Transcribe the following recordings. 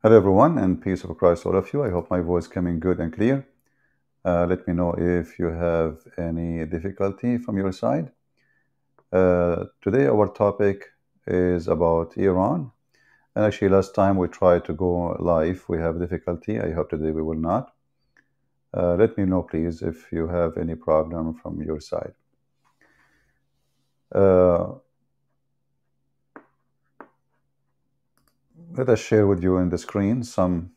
Hello everyone, and peace of Christ all of you. I hope my voice coming good and clear. Let me know if you have any difficulty from your side. Today our topic is about Iran. And actually last time we tried to go live, we have difficulty. I hope today we will not. Let me know please if you have any problem from your side. Uh, Let us share with you in the screen some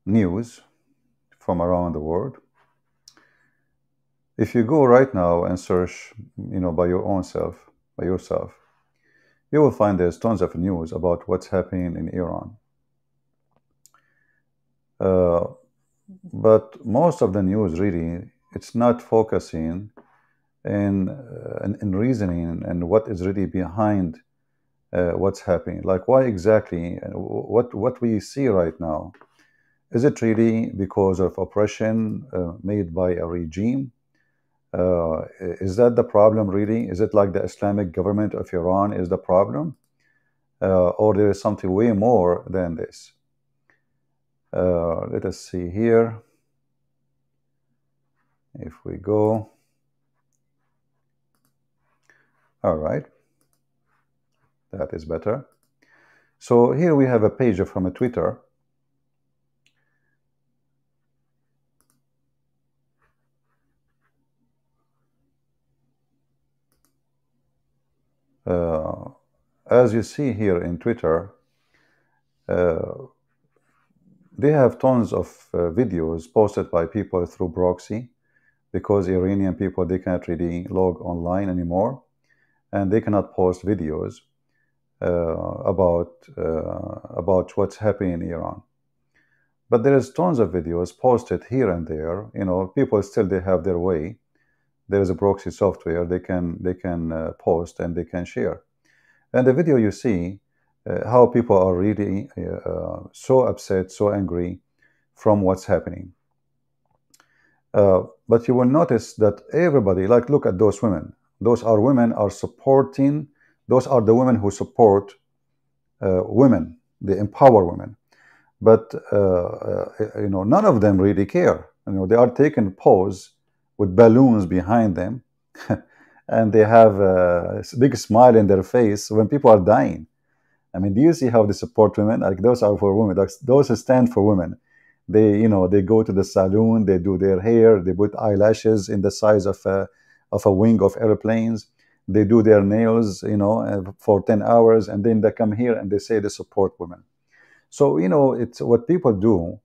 news from around the world. If you go right now and search, by your own self, by yourself, you will find there's tons of news about what's happening in Iran. Uh, but most of the news really, it's not focusing in reasoning and what is really behind what's happening. Like why exactly, what we see right now, is it really because of oppression made by a regime? Is that the problem really? Is it like the Islamic government of Iran is the problem? Or there is something way more than this? Let us see here. If we go, all right, that is better. So here we have a page from a Twitter. As you see here in Twitter, they have tons of videos posted by people through proxy, because Iranian people, they cannot really log online anymore, and they cannot post videos about what's happening in Iran. But there is tons of videos posted here and there. People still, they have their way. There is a proxy software they can post and they can share. And the video you see how people are really so upset, so angry from what's happening. But you will notice that everybody, like, look at those women. Those are women are supporting. Those are the women who support women. They empower women. But none of them really care. They are taking pose with balloons behind them, and they have a big smile in their face when people are dying. I mean, do you see how they support women? Like, those are for women. Like, those who stand for women. They go to the saloon, they do their hair, they put eyelashes in the size of a wing of airplanes. They do their nails, for 10 hours, and then they come here and they say they support women. So, it's what people do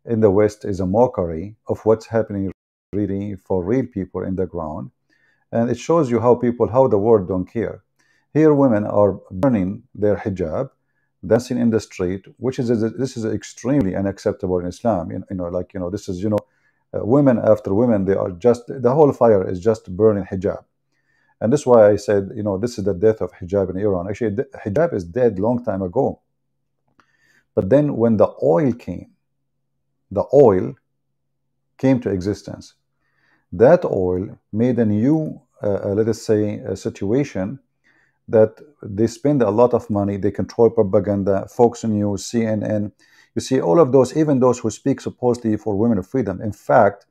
in the West is a mockery of what's happening really for real people in the ground. And it shows you how the world don't care. Here, women are burning their hijab, dancing in the street, this is extremely unacceptable in Islam. This is, women after women, they are just, the whole fire is just burning hijab. And that's why I said, this is the death of hijab in Iran. Actually, hijab is dead long time ago. But then when the oil came to existence, that oil made a new, let us say, a situation that they spend a lot of money. They control propaganda, Fox News, CNN. You see, all of those, even those who speak supposedly for women of freedom, in fact,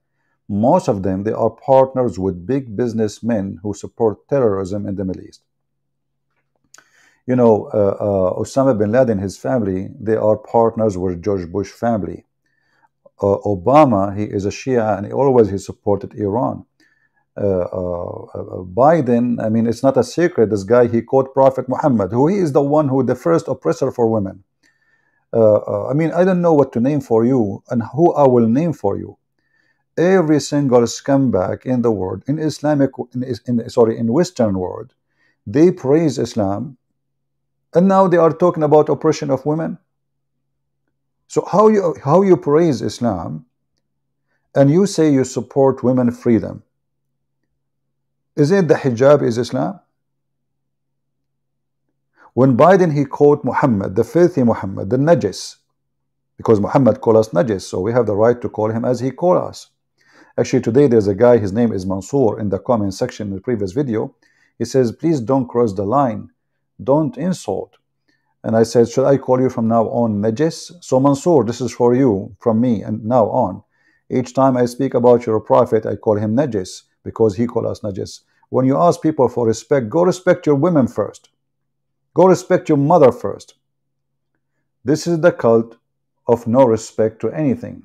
most of them, they are partners with big businessmen who support terrorism in the Middle East. Osama bin Laden, his family, they are partners with George Bush family. Obama, he is a Shia, and he supported Iran. Biden, I mean, it's not a secret, this guy, he quote Prophet Muhammad, who he is the one who the first oppressor for women. I mean, I don't know what to name for you and who I will name for you. Every single scumbag in the world, in Western world, they praise Islam, and now they are talking about oppression of women. So how you praise Islam and you say you support women freedom? Is it the hijab is Islam? When Biden, he quote Muhammad, the filthy Muhammad, the najis, because Muhammad called us najis, so we have the right to call him as he called us. Actually, today there's a guy, his name is Mansour, in the comment section in the previous video. He says, please don't cross the line. don't insult. And I said, should I call you from now on Najis? So Mansour, this is for you from me and now on. Each time I speak about your prophet, I call him Najis because he called us Najis. When you ask people for respect, go respect your women first. Go respect your mother first. This is the cult of no respect to anything.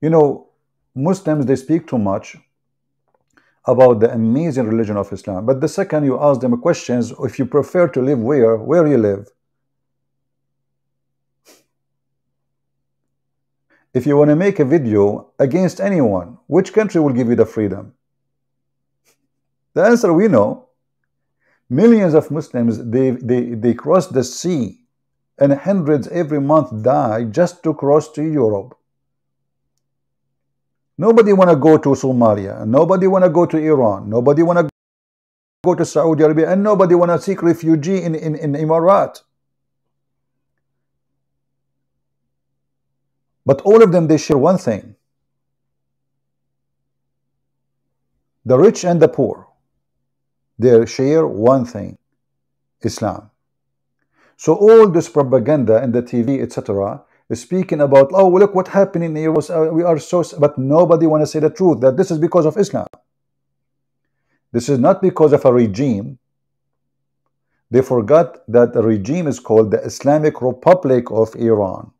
You know, Muslims, they speak too much about the amazing religion of Islam. But the second you ask them questions, if you prefer to live where you live. If you want to make a video against anyone, which country will give you the freedom? The answer we know. Millions of Muslims, they cross the sea, and hundreds every month die just to cross to Europe. Nobody want to go to Somalia. Nobody want to go to Iran. Nobody want to go to Saudi Arabia. And nobody want to seek refugee in Emirat. But all of them, they share one thing. The rich and the poor, they share one thing. Islam. So all this propaganda and the TV, etc., is speaking about, oh, well, look what happened in Europe. We are so, but nobody want to say the truth, that this is because of Islam. This is not because of a regime. They forgot that the regime is called the Islamic Republic of Iran.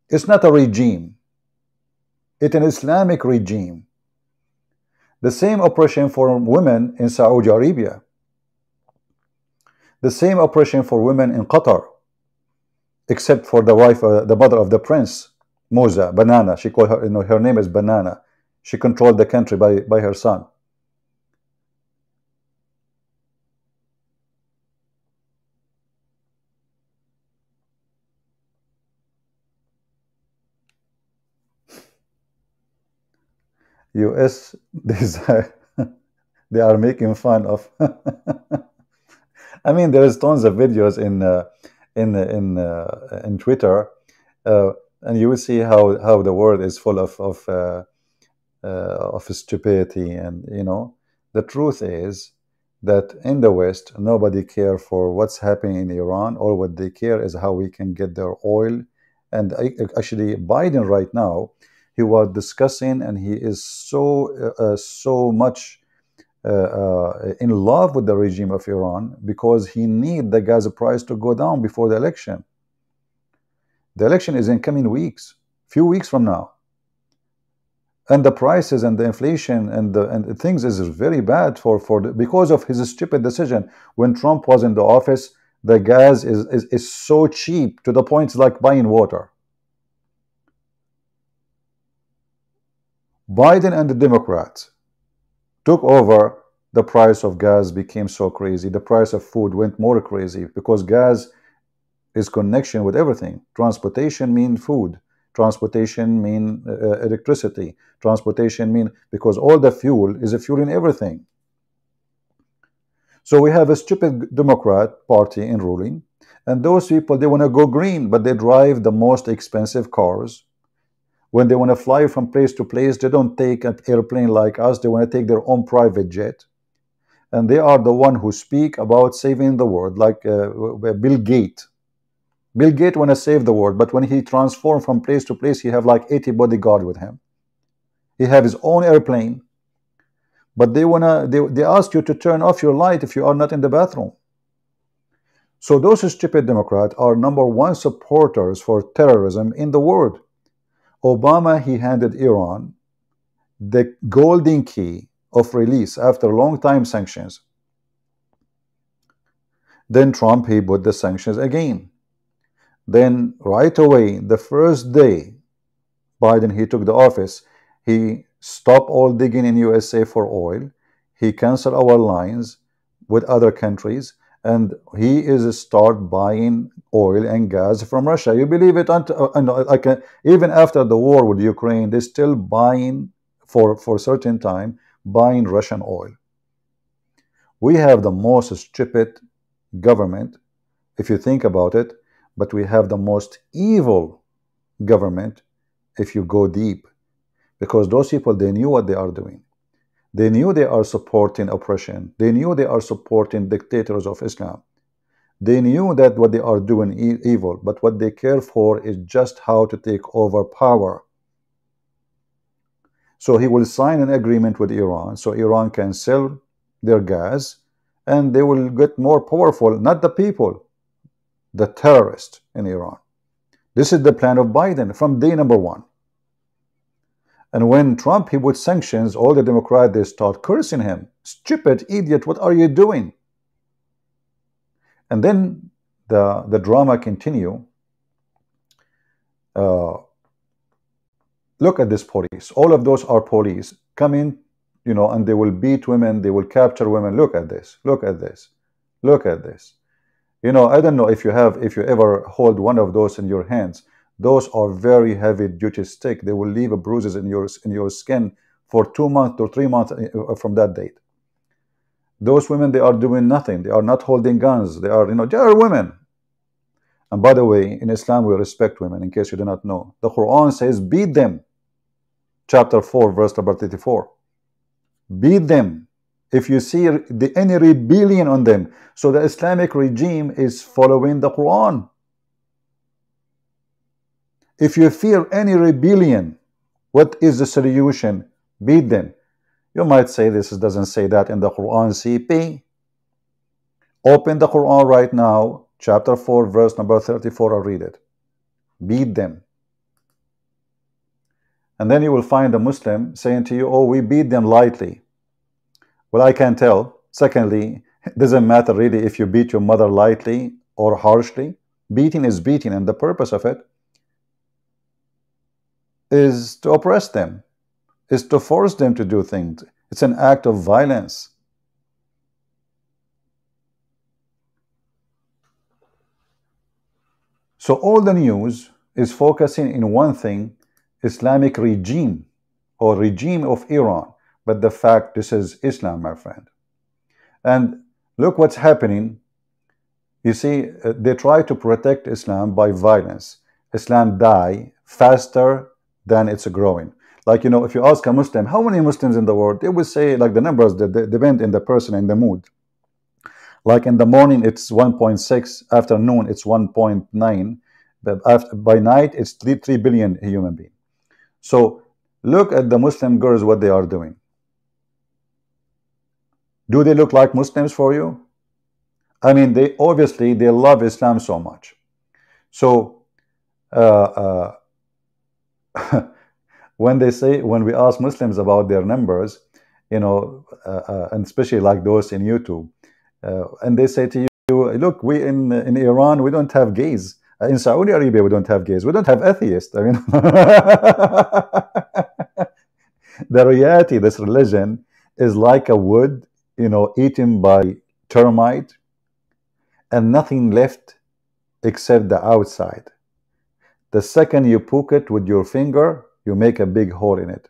It's not a regime. It's an Islamic regime. The same oppression for women in Saudi Arabia. The same oppression for women in Qatar, except for the wife, the mother of the prince, Moza, Banana. She called her, her name is Banana. She controlled the country by her son. US, they are making fun of. I mean, there is tons of videos in Twitter, and you will see how the world is full of stupidity. And the truth is that in the West, nobody cares for what's happening in Iran. All what they care is how we can get their oil. And actually, Biden right now, he was discussing, and he is so much in love with the regime of Iran, because he needs the gas price to go down before the election. The election is in coming weeks, few weeks from now, and the prices and the inflation and the things is very bad because of his stupid decision. When Trump was in the office, the gas is so cheap to the point it's like buying water. Biden and the Democrats took over, the price of gas became so crazy. The price of food went more crazy because gas is connection with everything. Transportation mean food. Transportation mean electricity. Transportation mean, because all the fuel is a fuel in everything. So we have a stupid Democrat party in ruling, and those people, they want to go green, but they drive the most expensive cars. When they want to fly from place to place, they don't take an airplane like us. They want to take their own private jet. And they are the one who speak about saving the world, like Bill Gates. Bill Gates want to save the world, but when he transform from place to place, he have like 80 bodyguards with him. He have his own airplane, but they ask you to turn off your light if you are not in the bathroom. So those stupid Democrats are #1 supporters for terrorism in the world. Obama, he handed Iran the golden key of release after long time sanctions. Then Trump, he put the sanctions again. Then right away, the first day Biden, he took the office, he stopped all digging in USA for oil. He canceled our lines with other countries, and he is start buying oil and gas from Russia. You believe it? Even after the war with Ukraine, they're still buying for a certain time, buying Russian oil. We have the most stupid government, if you think about it, but we have the most evil government if you go deep, because those people, they knew what they are doing. They knew they are supporting oppression. They knew they are supporting dictators of Islam. They knew that what they are doing is evil, but what they care for is just how to take over power. So he will sign an agreement with Iran so Iran can sell their gas, and they will get more powerful, not the people, the terrorists in Iran. This is the plan of Biden from day number one. And when Trump, he put sanctions, all the Democrats, they start cursing him. Stupid idiot, what are you doing? And then the drama continue. Look at this police. All of those are police. Come in, and they will beat women. They will capture women. Look at this. Look at this. Look at this. I don't know if you ever hold one of those in your hands. Those are very heavy duty stick. They will leave bruises in your skin for 2 months or 3 months from that date. Those women, they are doing nothing. They are not holding guns. They are, they are women. And by the way, in Islam, we respect women, in case you do not know. The Quran says, beat them. Chapter 4, verse number 34. Beat them if you see any rebellion on them. So the Islamic regime is following the Quran. If you fear any rebellion, what is the solution? Beat them. You might say this doesn't say that in the Quran. CP. Open the Quran right now, chapter 4, verse number 34, and read it. Beat them. And then you will find a Muslim saying to you, oh, we beat them lightly. Well, I can tell. Secondly, it doesn't matter really if you beat your mother lightly or harshly. Beating is beating, and the purpose of it is to oppress them, is to force them to do things. It's an act of violence. So all the news is focusing in one thing, Islamic regime or regime of Iran. But the fact, this is Islam, my friend. And look what's happening. You see, they try to protect Islam by violence. Islam die faster than it's growing. Like, if you ask a Muslim, how many Muslims in the world? They will say, like, the numbers that depend in the person and the mood. Like in the morning, it's 1.6. Afternoon, it's 1.9. By night, it's 3 billion human beings. So look at the Muslim girls, what they are doing. Do they look like Muslims for you? I mean, they love Islam so much. So when we ask Muslims about their numbers, and especially like those in YouTube, and they say to you, look, we in Iran, we don't have gays. In Saudi Arabia, we don't have gays. We don't have atheists. I mean, the reality, this religion is like a wood, eaten by termite, and nothing left except the outside. The second you poke it with your finger, you make a big hole in it.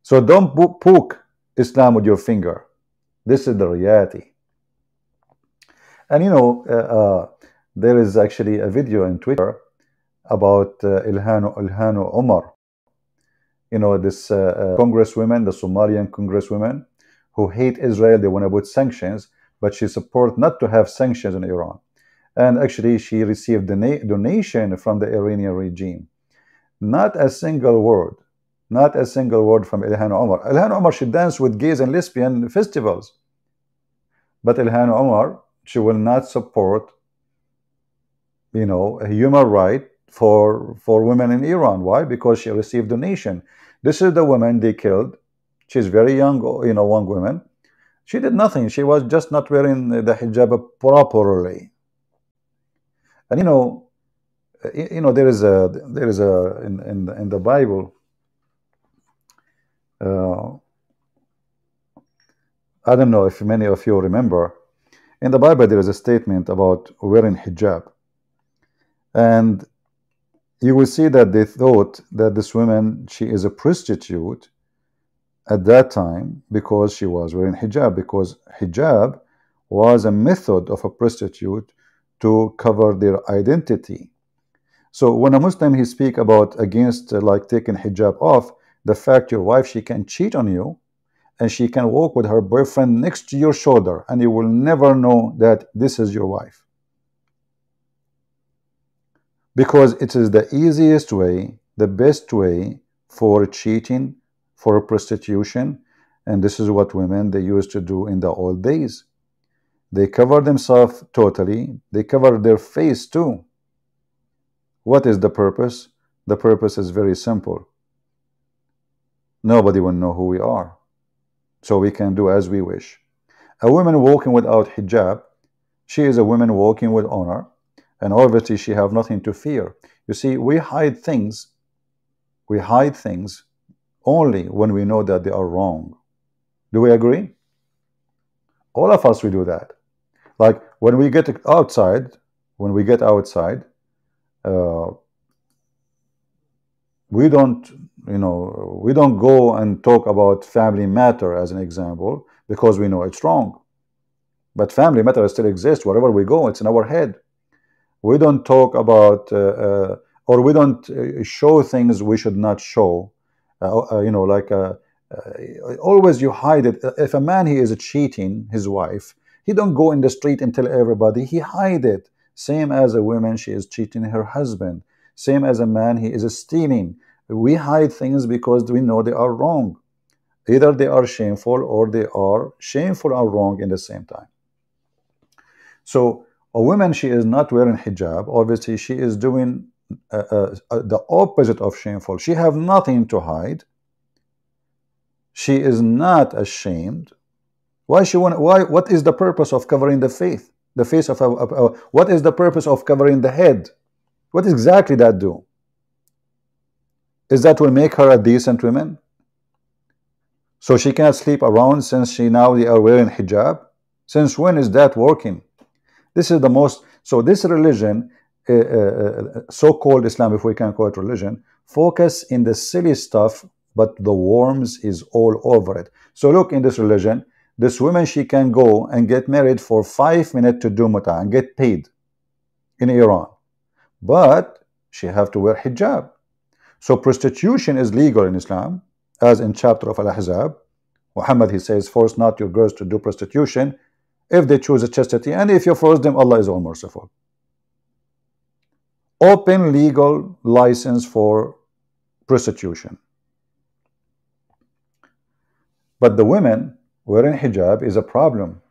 So don't poke Islam with your finger. This is the reality. And there is actually a video in Twitter about Ilhan Omar. This congresswoman, the Somalian congresswoman, who hate Israel. They want to put sanctions, but she supports not to have sanctions in Iran. And actually, she received a donation from the Iranian regime. Not a single word from Ilhan Omar. Ilhan Omar, she danced with gays and lesbian festivals. But Ilhan Omar, she will not support, a human right for women in Iran. Why? Because she received donation. This is the woman they killed. She's very young, one woman. She did nothing. She was just not wearing the hijab properly. And there is a in the Bible. I don't know if many of you remember. In the Bible, there is a statement about wearing hijab. And you will see that they thought that this woman, she is a prostitute at that time because she was wearing hijab, because hijab was a method of a prostitute to cover their identity. So when a Muslim, he speak about against like taking hijab off, the fact your wife, she can cheat on you, and she can walk with her boyfriend next to your shoulder, and you will never know that this is your wife. Because it is the easiest way, the best way for cheating, for prostitution, and this is what women they used to do in the old days. They cover themselves totally, they cover their face too. What is the purpose? The purpose is very simple. Nobody will know who we are, so we can do as we wish. A woman walking without hijab, she is a woman walking with honor, and obviously she have nothing to fear. You see, we hide things only when we know that they are wrong. Do we agree? All of us, we do that. Like when we get outside, we don't, we don't go and talk about family matter as an example, because we know it's wrong. But family matter still exists wherever we go. It's in our head. We don't talk about or we don't show things we should not show. Always you hide it. If a man, he is cheating his wife, he don't go in the street and tell everybody. He hide it. Same as a woman, she is cheating her husband. Same as a man, he is stealing. We hide things because we know they are wrong. Either they are shameful, or they are shameful or wrong in the same time. So a woman, she is not wearing hijab. Obviously, she is doing the opposite of shameful. She have nothing to hide. She is not ashamed. Why she want? Why? What is the purpose of covering the face? The face of what is the purpose of covering the head? What exactly that do? Is that will make her a decent woman? So she cannot sleep around since she now they are wearing hijab? Since when is that working? This is the most. So this religion, so-called Islam, if we can call it religion, focus in the silly stuff, but the worms is all over it. So look, in this religion, this woman, she can go and get married for 5 minutes to do muta and get paid in Iran, but she have to wear hijab. So prostitution is legal in Islam, as in chapter of Al-Ahzab. Muhammad, he says, force not your girls to do prostitution if they choose a chastity, and if you force them, Allah is all merciful. Open legal license for prostitution. But the women wearing hijab is a problem.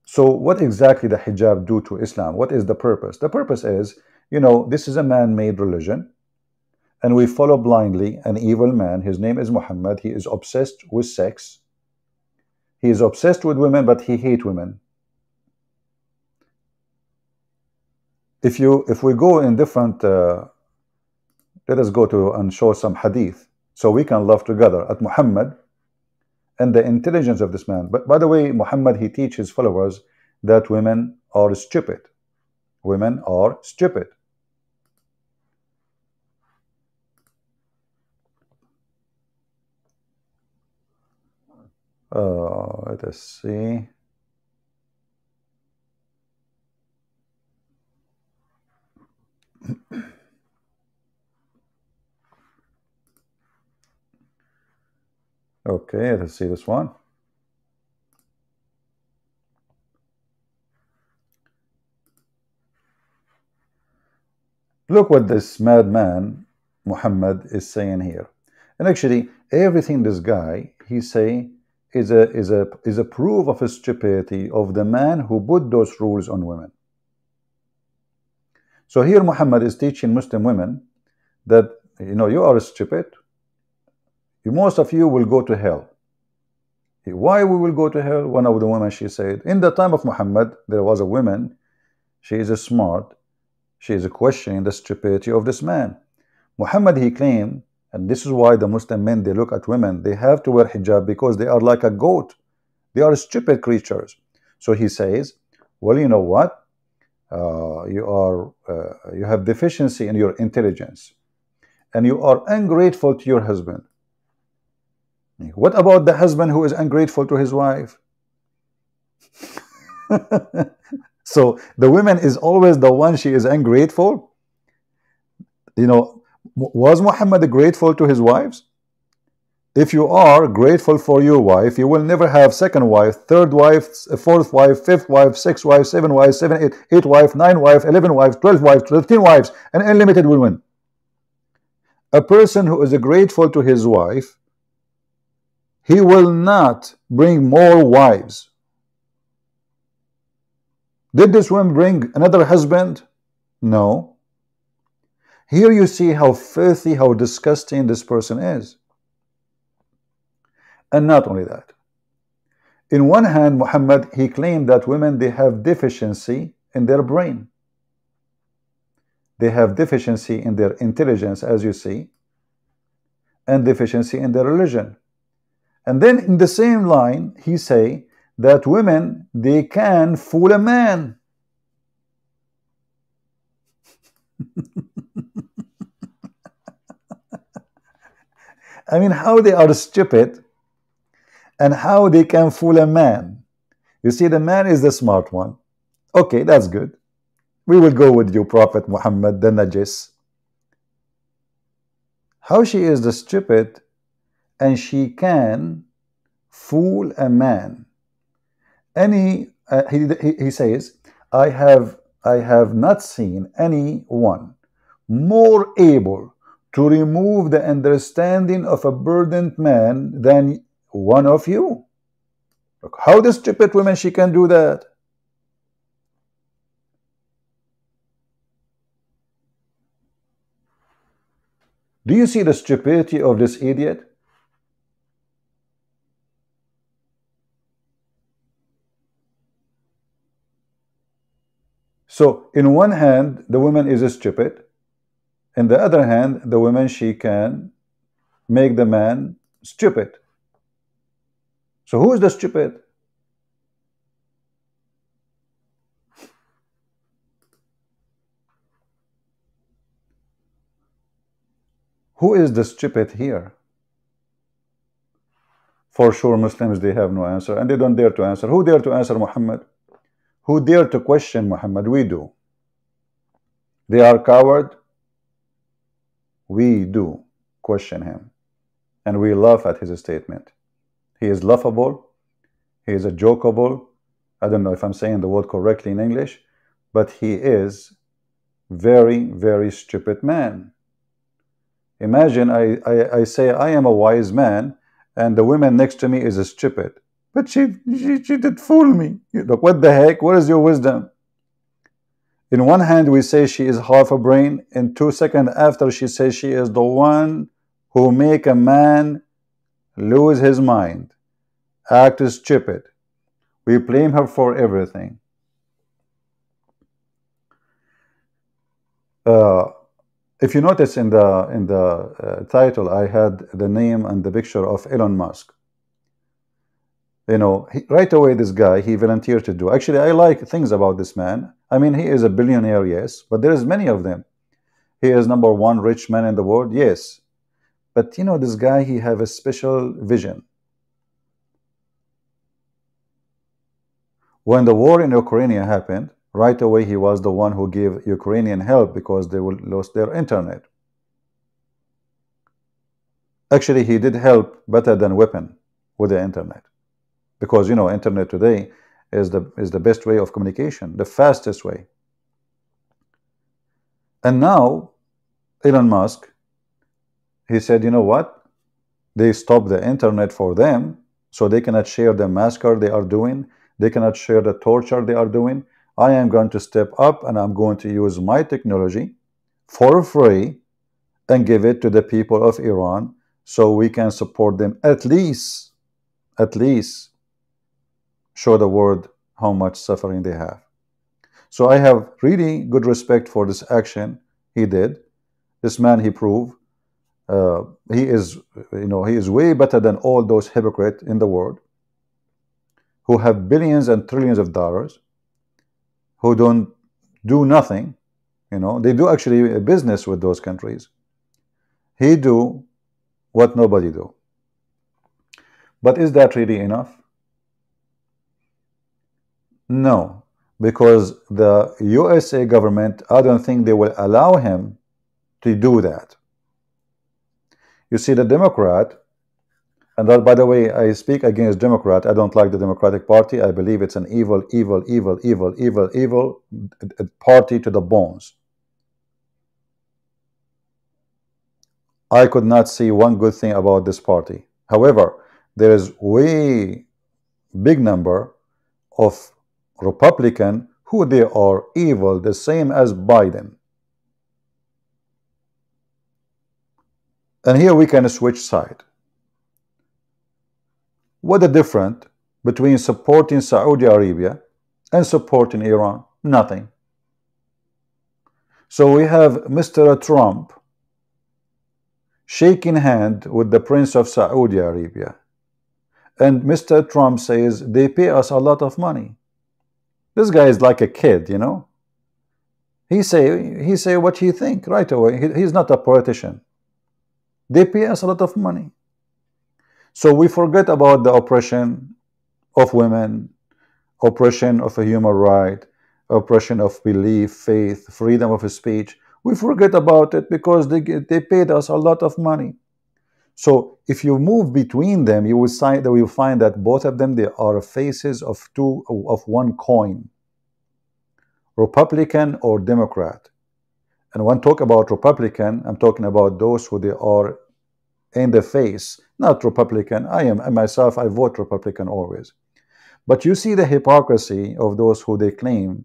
So what exactly the hijab do to Islam? What is the purpose? The purpose is, this is a man-made religion, and we follow blindly an evil man. His name is Muhammad. He is obsessed with sex. He is obsessed with women, but he hates women. If we go in different, let us go to and show some hadith, so we can love together at Muhammad and the intelligence of this man. But by the way, Muhammad, he teaches followers that women are stupid. Women are stupid. Let us see. Okay, let's see this one. Look what this madman Muhammad is saying here. And actually, everything this guy he say is a proof of his stupidity of the man who put those rules on women. So here Muhammad is teaching Muslim women that you are stupid. Most of you will go to hell. Why we will go to hell? One of the women, she said, in the time of Muhammad, there was a woman. She is smart. She is questioning the stupidity of this man. Muhammad, he claimed, and this is why the Muslim men, they look at women, they have to wear hijab because they are like a goat. They are stupid creatures. So he says, well, you know what? You have deficiency in your intelligence, and you are ungrateful to your husband. What about the husband who is ungrateful to his wife? So the woman is always the one, she is ungrateful. Was Muhammad grateful to his wives? If you are grateful for your wife, you will never have second wife, third wife, fourth wife, fifth wife, sixth wife, seven wives, eight wife, nine wife, 11 wives, 12 wives, 13 wives, and unlimited women. A person who is grateful to his wife, he will not bring more wives. Did this woman bring another husband? No. Here you see how filthy, how disgusting this person is. And not only that. In one hand, Muhammad, he claimed that women, they have deficiency in their brain. They have deficiency in their intelligence, as you see, and deficiency in their religion. And then in the same line, he say that women, they can fool a man. I mean, how they are stupid and how they can fool a man. You see, the man is the smart one. Okay, that's good. We will go with you, Prophet Muhammad, the Najis. How she is the stupid and she can fool a man. He says, I have not seen anyone more able to remove the understanding of a burdened man than one of you. Look, how the stupid woman she can do that? Do you see the stupidity of this idiot? So in one hand, the woman is stupid. In the other hand, the woman, she can make the man stupid. So who is the stupid? Who is the stupid here? For sure, Muslims, they have no answer, and they don't dare to answer. Who dare to answer Muhammad? Who dare to question Muhammad? We do. They are coward. We do question him, and we laugh at his statement. He is laughable. He is a jokeable. I don't know if I'm saying the word correctly in English, but he is very, very stupid man. Imagine I say I am a wise man, and the woman next to me is a stupid. But she did fool me. Look, what the heck? Where is your wisdom? In one hand, we say she is half a brain. In 2 seconds after, she says she is the one who make a man lose his mind, act stupid. We blame her for everything. If you notice in the title, I had the name and the picture of Elon Musk. You know, right away, this guy, he volunteered to do. Actually, I like things about this man. I mean, he is a billionaire, yes, but there is many of them. He is #1 rich man in the world, yes. But you know, this guy, he have a special vision. When the war in Ukraine happened, right away, he was the one who gave Ukrainian help because they lost their internet. Actually, he did help better than weapon with the internet. Because, you know, internet today is the best way of communication, the fastest way. And now, Elon Musk, he said, you know what? They stopped the internet for them, so they cannot share the massacre they are doing. They cannot share the torture they are doing. I am going to step up and I'm going to use my technology for free and give it to the people of Iran so we can support them, at least show the world how much suffering they have. So I have really good respect for this action he did. This man, he proved he is, you know, he is way better than all those hypocrites in the world who have billions and trillions of dollars, who don't do nothing. You know, they do actually a business with those countries. He do what nobody do. But is that really enough? No, because the USA government, I don't think they will allow him to do that. You see, the Democrat, And that, by the way, I speak against Democrat. I don't like the Democratic Party. I believe it's an evil, evil, evil, evil, evil, evil party to the bones. I could not see one good thing about this party. However, there is way big number of Republican who they are evil, the same as Biden. And here we can switch side. What the difference between supporting Saudi Arabia and supporting Iran? Nothing. So we have Mr. Trump shaking hand with the Prince of Saudi Arabia. And Mr. Trump says they pay us a lot of money. This guy is like a kid, you know. He say what he think right away. He's not a politician. They pay us a lot of money. So we forget about the oppression of women, oppression of a human right, oppression of belief, faith, freedom of speech. We forget about it because they paid us a lot of money. So if you move between them, you will find that both of them, they are faces of one coin, Republican or Democrat. And when I talk about Republican, I'm talking about those who they are in the face, not Republican. I myself, I vote Republican always. But you see the hypocrisy of those who they claim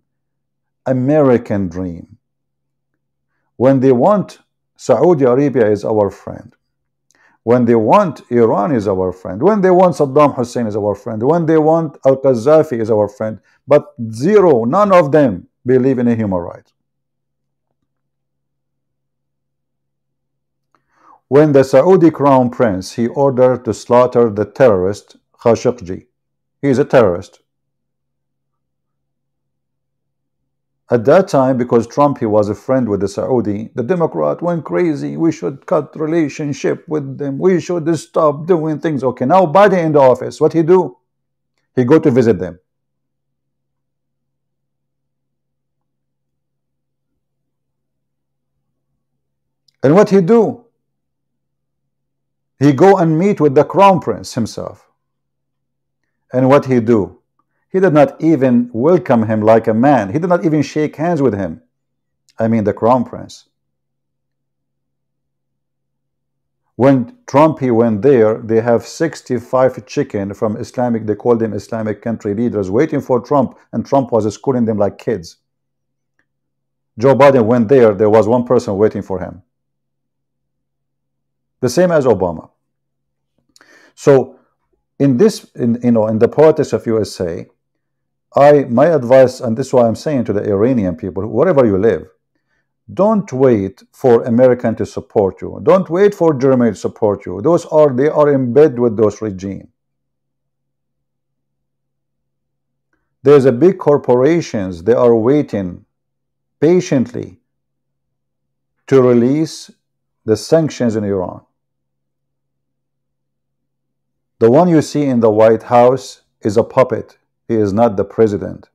American dream. When they want Saudi Arabia is our friend. When they want Iran is our friend. When they want Saddam Hussein is our friend. When they want Al-Qaddafi is our friend. But zero, none of them believe in a human right. When the Saudi crown prince, he ordered to slaughter the terrorist Khashoggi. He is a terrorist. At that time, because Trump, he was a friend with the Saudi, the Democrat went crazy. We should cut relationship with them. We should stop doing things. Okay, now Biden in the office, what he do? He go to visit them. And what he do? He go and meet with the crown prince himself. And what he do? He did not even welcome him like a man. He did not even shake hands with him. I mean the crown prince. When Trump, he went there, they have 65 chicken from Islamic, they call them Islamic country leaders, waiting for Trump, and Trump was schooling them like kids. Joe Biden went there was one person waiting for him. The same as Obama. So in this, in the politics of USA, my advice, and this is why I'm saying to the Iranian people, wherever you live, don't wait for American to support you. Don't wait for Germany to support you. They are in bed with those regimes. There's a big corporations, they are waiting patiently to release the sanctions in Iran. The one you see in the White House is a puppet. He is not the president.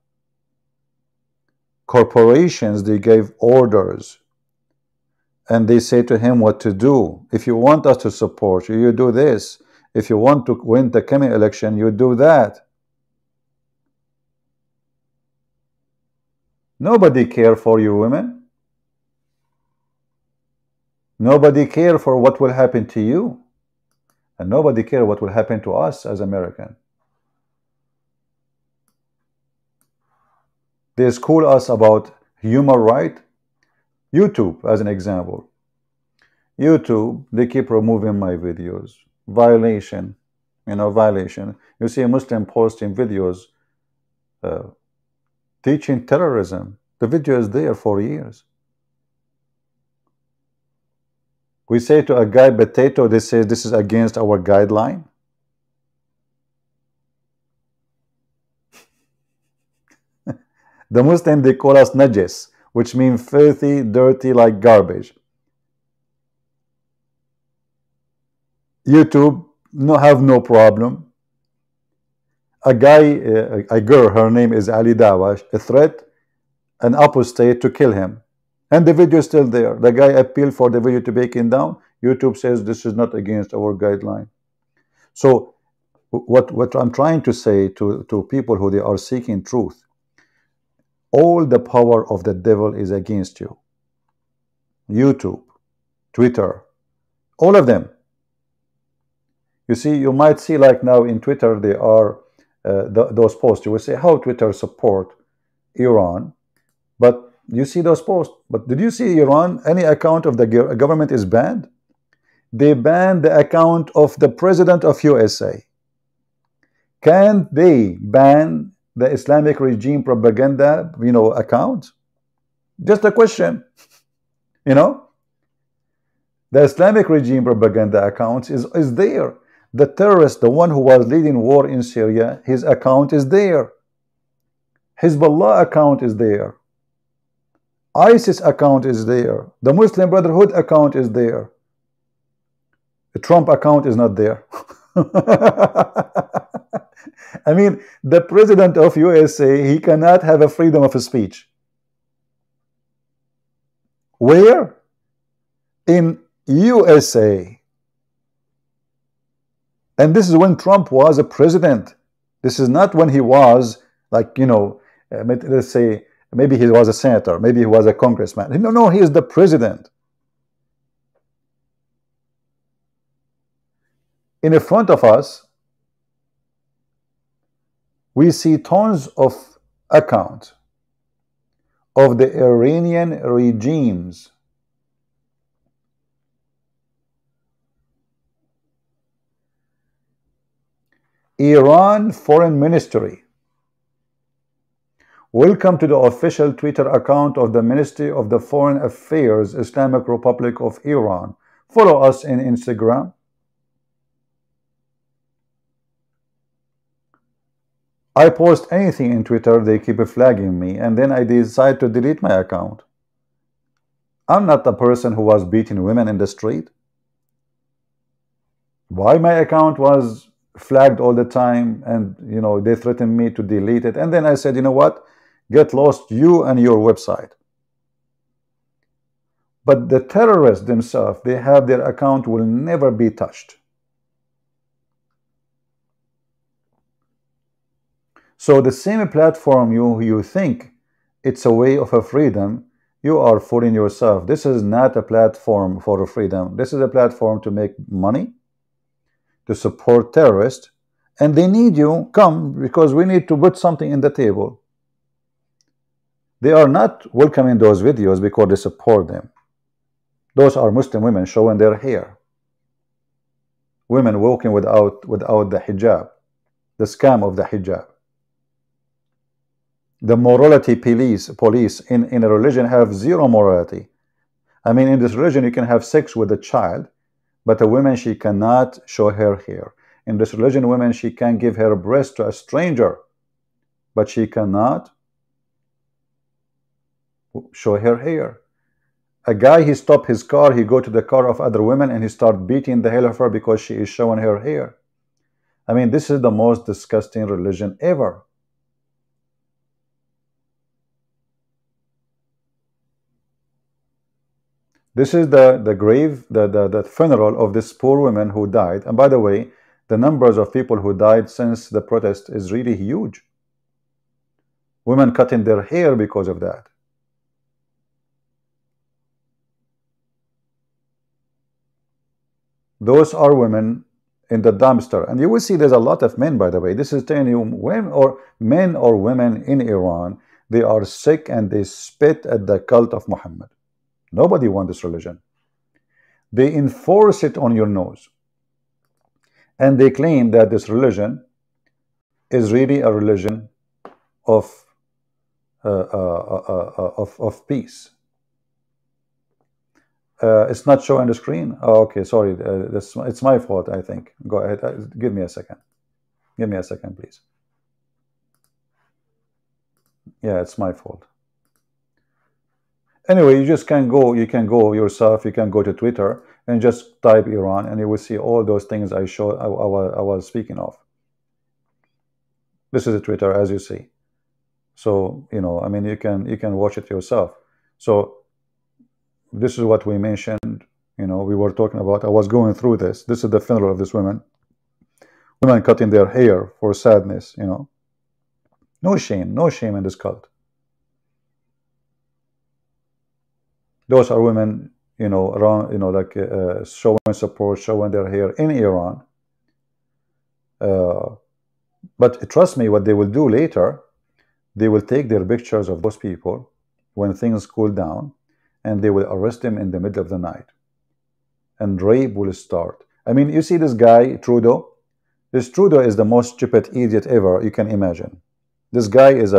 Corporations, they gave orders and they say to him what to do. If you want us to support you, you do this. If you want to win the coming election, you do that. Nobody care for your women. Nobody care for what will happen to you. And nobody care what will happen to us as Americans. They school us about human right. YouTube, as an example. YouTube, they keep removing my videos. Violation, violation. You see a Muslim posting videos teaching terrorism. The video is there for years. We say to a guy potato, they say this is against our guideline. The Muslim, they call us najis, which means filthy, dirty, like garbage. YouTube have no problem. A girl, her name is Ali Dawa, a threat, an apostate to kill him. And the video is still there. The guy appealed for the video to be taken down. YouTube says this is not against our guideline. So what I'm trying to say to people who they are seeking truth, all the power of the devil is against you. YouTube, Twitter, all of them. You see, you might see like now in Twitter, there are those posts. You will say how Twitter support Iran, but you see those posts. But did you see Iran? Any account of the government is banned. They banned the account of the president of USA. Can they ban the Islamic regime propaganda, account? Just a question. The Islamic regime propaganda accounts is there. The terrorist, the one who was leading war in Syria, his account is there. Hezbollah account is there. ISIS account is there. The Muslim Brotherhood account is there. The Trump account is not there. I mean, the president of USA, he cannot have a freedom of speech. Where? In USA. And this is when Trump was a president. This is not when he was like, let's say, maybe he was a senator, maybe he was a congressman. No, he is the president. In front of us, we see tons of accounts of the Iranian regimes. Iran Foreign Ministry. Welcome to the official Twitter account of the Ministry of the Foreign Affairs, Islamic Republic of Iran. Follow us in Instagram. I post anything in Twitter, they keep flagging me, and then I decide to delete my account. I'm not the person who was beating women in the street. Why my account was flagged all the time, and they threatened me to delete it, and then I said, you know what, get lost, you and your website. But the terrorists themselves, they have their account will never be touched. So the same platform you think it's a way of a freedom, you are fooling yourself. This is not a platform for freedom. This is a platform to make money, to support terrorists, and they need you. Come, because we need to put something in the table. They are not welcoming those videos because they support them. Those are Muslim women showing their hair, women walking without the hijab, the scam of the hijab. The morality police in a religion have zero morality. I mean, in this religion you can have sex with a child, but a woman, she cannot show her hair. In this religion, women, she can give her breast to a stranger, but she cannot show her hair. A guy, he stopped his car, he go to the car of other women and he start beating the hell of her because she is showing her hair. I mean, this is the most disgusting religion ever. This is the grave, the funeral of this poor woman who died. And by the way, the numbers of people who died since the protest is really huge. Women cutting their hair because of that. Those are women in the dumpster. And you will see there's a lot of men, by the way. This is telling you men or women in Iran, they are sick and they spit at the cult of Muhammad. Nobody wants this religion. They enforce it on your nose. And they claim that this religion is really a religion of peace. It's not showing the screen. Oh, okay, sorry. It's my fault, I think. Go ahead. Give me a second. Give me a second, please. Yeah, it's my fault. Anyway, you can go yourself, you can go to Twitter and just type Iran and you will see all those things I was speaking of. This is a Twitter, as you see. So, I mean, you can watch it yourself. So this is what we mentioned, we were talking about. I was going through this. This is the funeral of this woman. Women cutting their hair for sadness, No shame, no shame in this cult. Those are women, around, like showing support, showing their hair in Iran. But trust me, what they will do later, they will take their pictures of those people when things cool down, and they will arrest them in the middle of the night, and rape will start. I mean, you see this guy Trudeau. This Trudeau is the most stupid idiot ever you can imagine. This guy is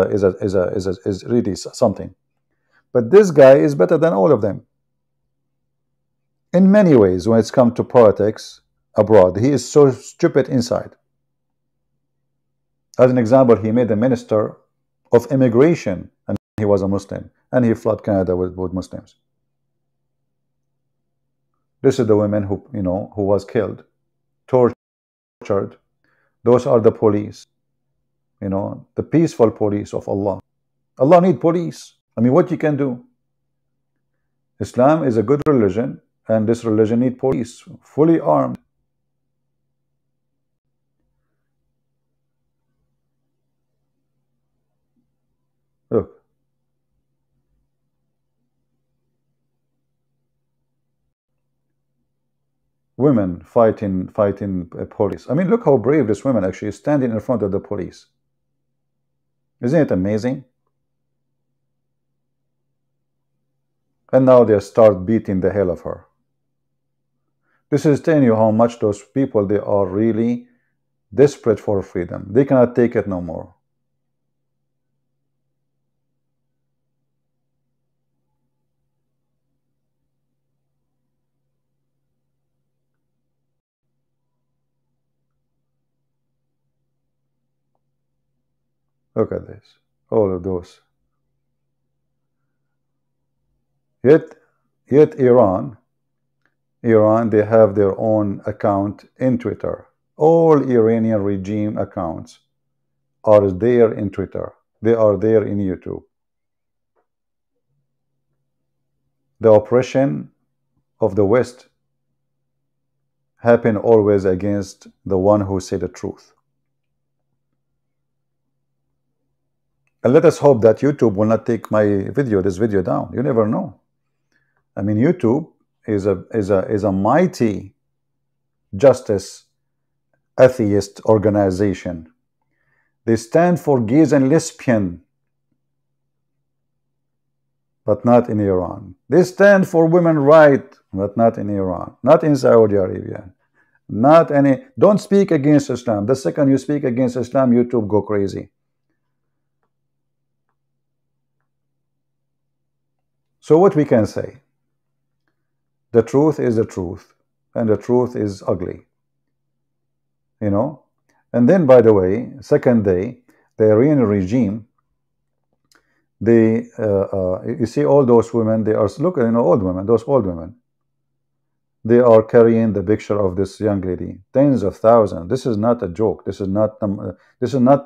really something. But this guy is better than all of them in many ways when it's come to politics abroad. He is so stupid inside. As an example, he made a minister of immigration, and he was a Muslim, and he flooded Canada with Muslims. This is the women who was killed, tortured. Those are the police, the peaceful police of Allah. Allah need police. I mean, what you can do? Islam is a good religion, and this religion need police, fully armed. Look. Women fighting police. I mean, look how brave this woman actually is, standing in front of the police. Isn't it amazing? And now they start beating the hell of her. This is telling you how much those people, they are really desperate for freedom. They cannot take it no more. Look at this. All of those. Yet Iran, they have their own account in Twitter. All Iranian regime accounts are there in Twitter. They are there in YouTube. The oppression of the West happen always against the one who say the truth. And let us hope that YouTube will not take this video down. You never know. I mean, YouTube is a mighty justice atheist organization. They stand for gays and lesbian, but not in Iran. They stand for women's rights, but not in Iran, not in Saudi Arabia, not any. Don't speak against Islam. The second you speak against Islam, YouTube go crazy. So what we can say? The truth is the truth, and the truth is ugly. And then, by the way, second day, the Iranian regime, you see all those women, they are, look, old women, those old women, they are carrying the picture of this young lady, tens of thousands. This is not a joke. This is not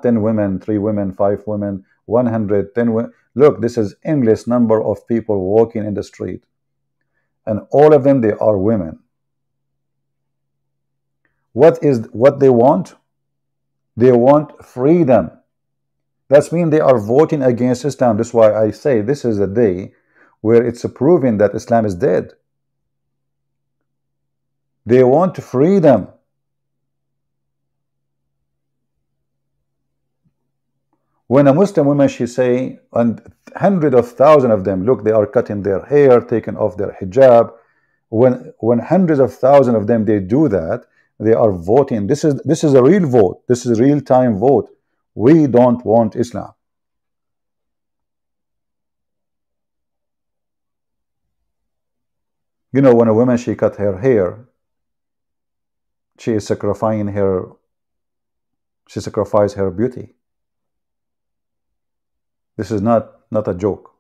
10 women, 3 women, 5 women, 100, 10 women. Look, this is endless number of people walking in the street, and all of them, they are women. What they want? They want freedom. That means they are voting against Islam. That's why I say this is a day where it's proven that Islam is dead. They want freedom. When a Muslim woman, she say, and hundreds of thousands of them, look, they are cutting their hair, taking off their hijab. When hundreds of thousands of them, they do that, they are voting. This is a real vote. This is a real-time vote. We don't want Islam. When a woman, she cut her hair, she is sacrificing her. She sacrificed her beauty. This is not a joke.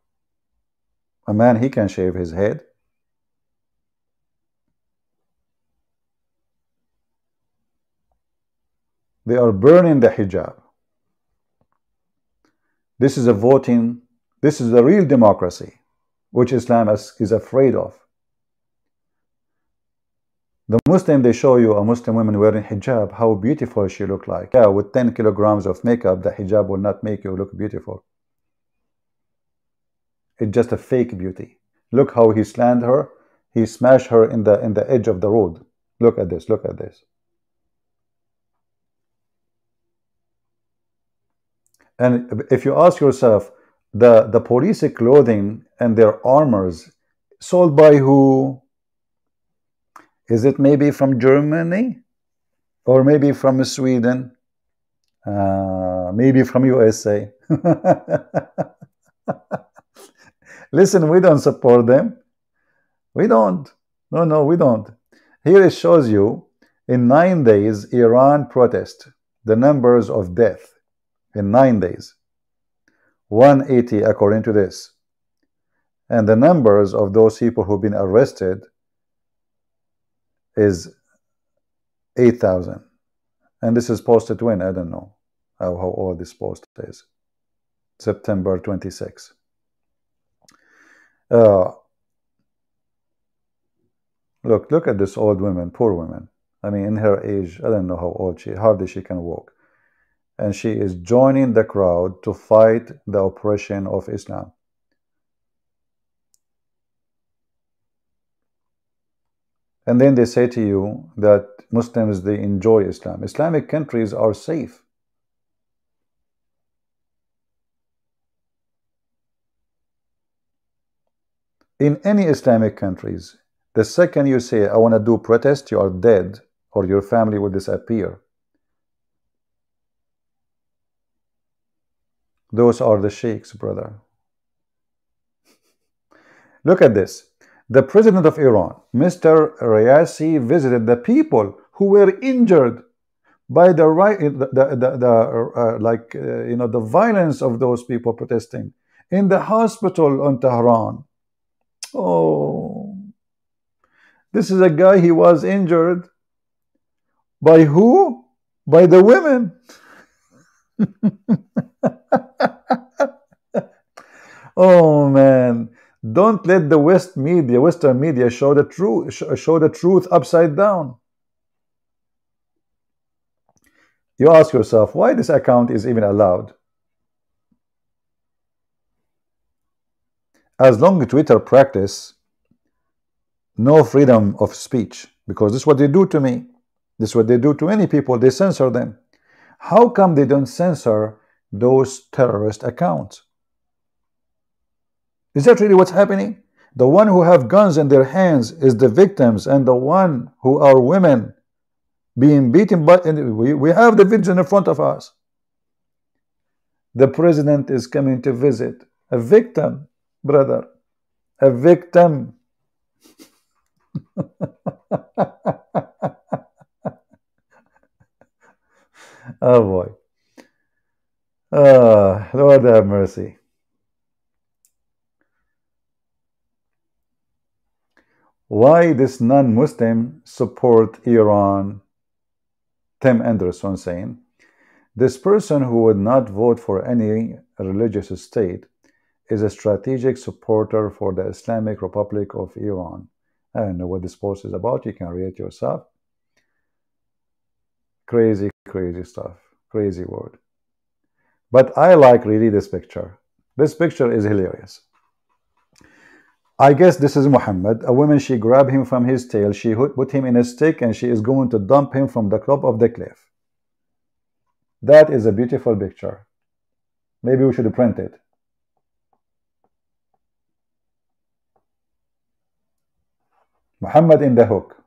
A man, he can shave his head. They are burning the hijab. This is a voting. This is the real democracy, which Islam is afraid of. The Muslim, they show you a Muslim woman wearing hijab, how beautiful she look like. Yeah, with 10 kilograms of makeup, the hijab will not make you look beautiful. It's just a fake beauty. Look how he slammed her. He smashed her in the edge of the road. Look at this. Look at this. And if you ask yourself, the police clothing and their armors sold by who? Is it maybe from Germany? Or maybe from Sweden? Maybe from USA? Listen, we don't support them. We don't. No, no, we don't. Here it shows you, in 9 days, Iran protest, the numbers of death. In 9 days. 180 according to this. And the numbers of those people who've been arrested is 8,000. And this is posted when? I don't know how old this post is. September 26. Look at this old woman, poor woman. I mean, in her age, I don't know how old she, hardly she can walk. And she is joining the crowd to fight the oppression of Islam. And then they say to you that Muslims, they enjoy Islam. Islamic countries are safe. In any Islamic countries, the second you say, I want to do protest, you are dead, or your family will disappear. Those are the sheikhs, brother. Look at this. The president of Iran, Mr. Rayasi, visited the people who were injured by the the violence of those people protesting in the hospital in Tehran. Oh, this is a guy, he was injured by who? By the women. Oh man, don't let the Western media show the truth upside down. You ask yourself why this account is even allowed. As long as Twitter practice no freedom of speech, because this is what they do to me. This is what they do to many people. They censor them. How come they don't censor those terrorist accounts? Is that really what's happening? The one who have guns in their hands is the victims, and the one who are women being beaten by, we have the videos in front of us. The president is coming to visit a victim, brother, a victim. Oh boy. Lord have mercy. Why this non-Muslim support Iran? Tim Anderson saying, this person who would not vote for any religious state is a strategic supporter for the Islamic Republic of Iran. I don't know what this post is about. You can read it yourself. Crazy, crazy stuff. Crazy word. But I like really this picture. This picture is hilarious. I guess this is Muhammad. A woman, she grabbed him from his tail. She put him in a stick and she is going to dump him from the top of the cliff. That is a beautiful picture. Maybe we should print it. Muhammad in the hook.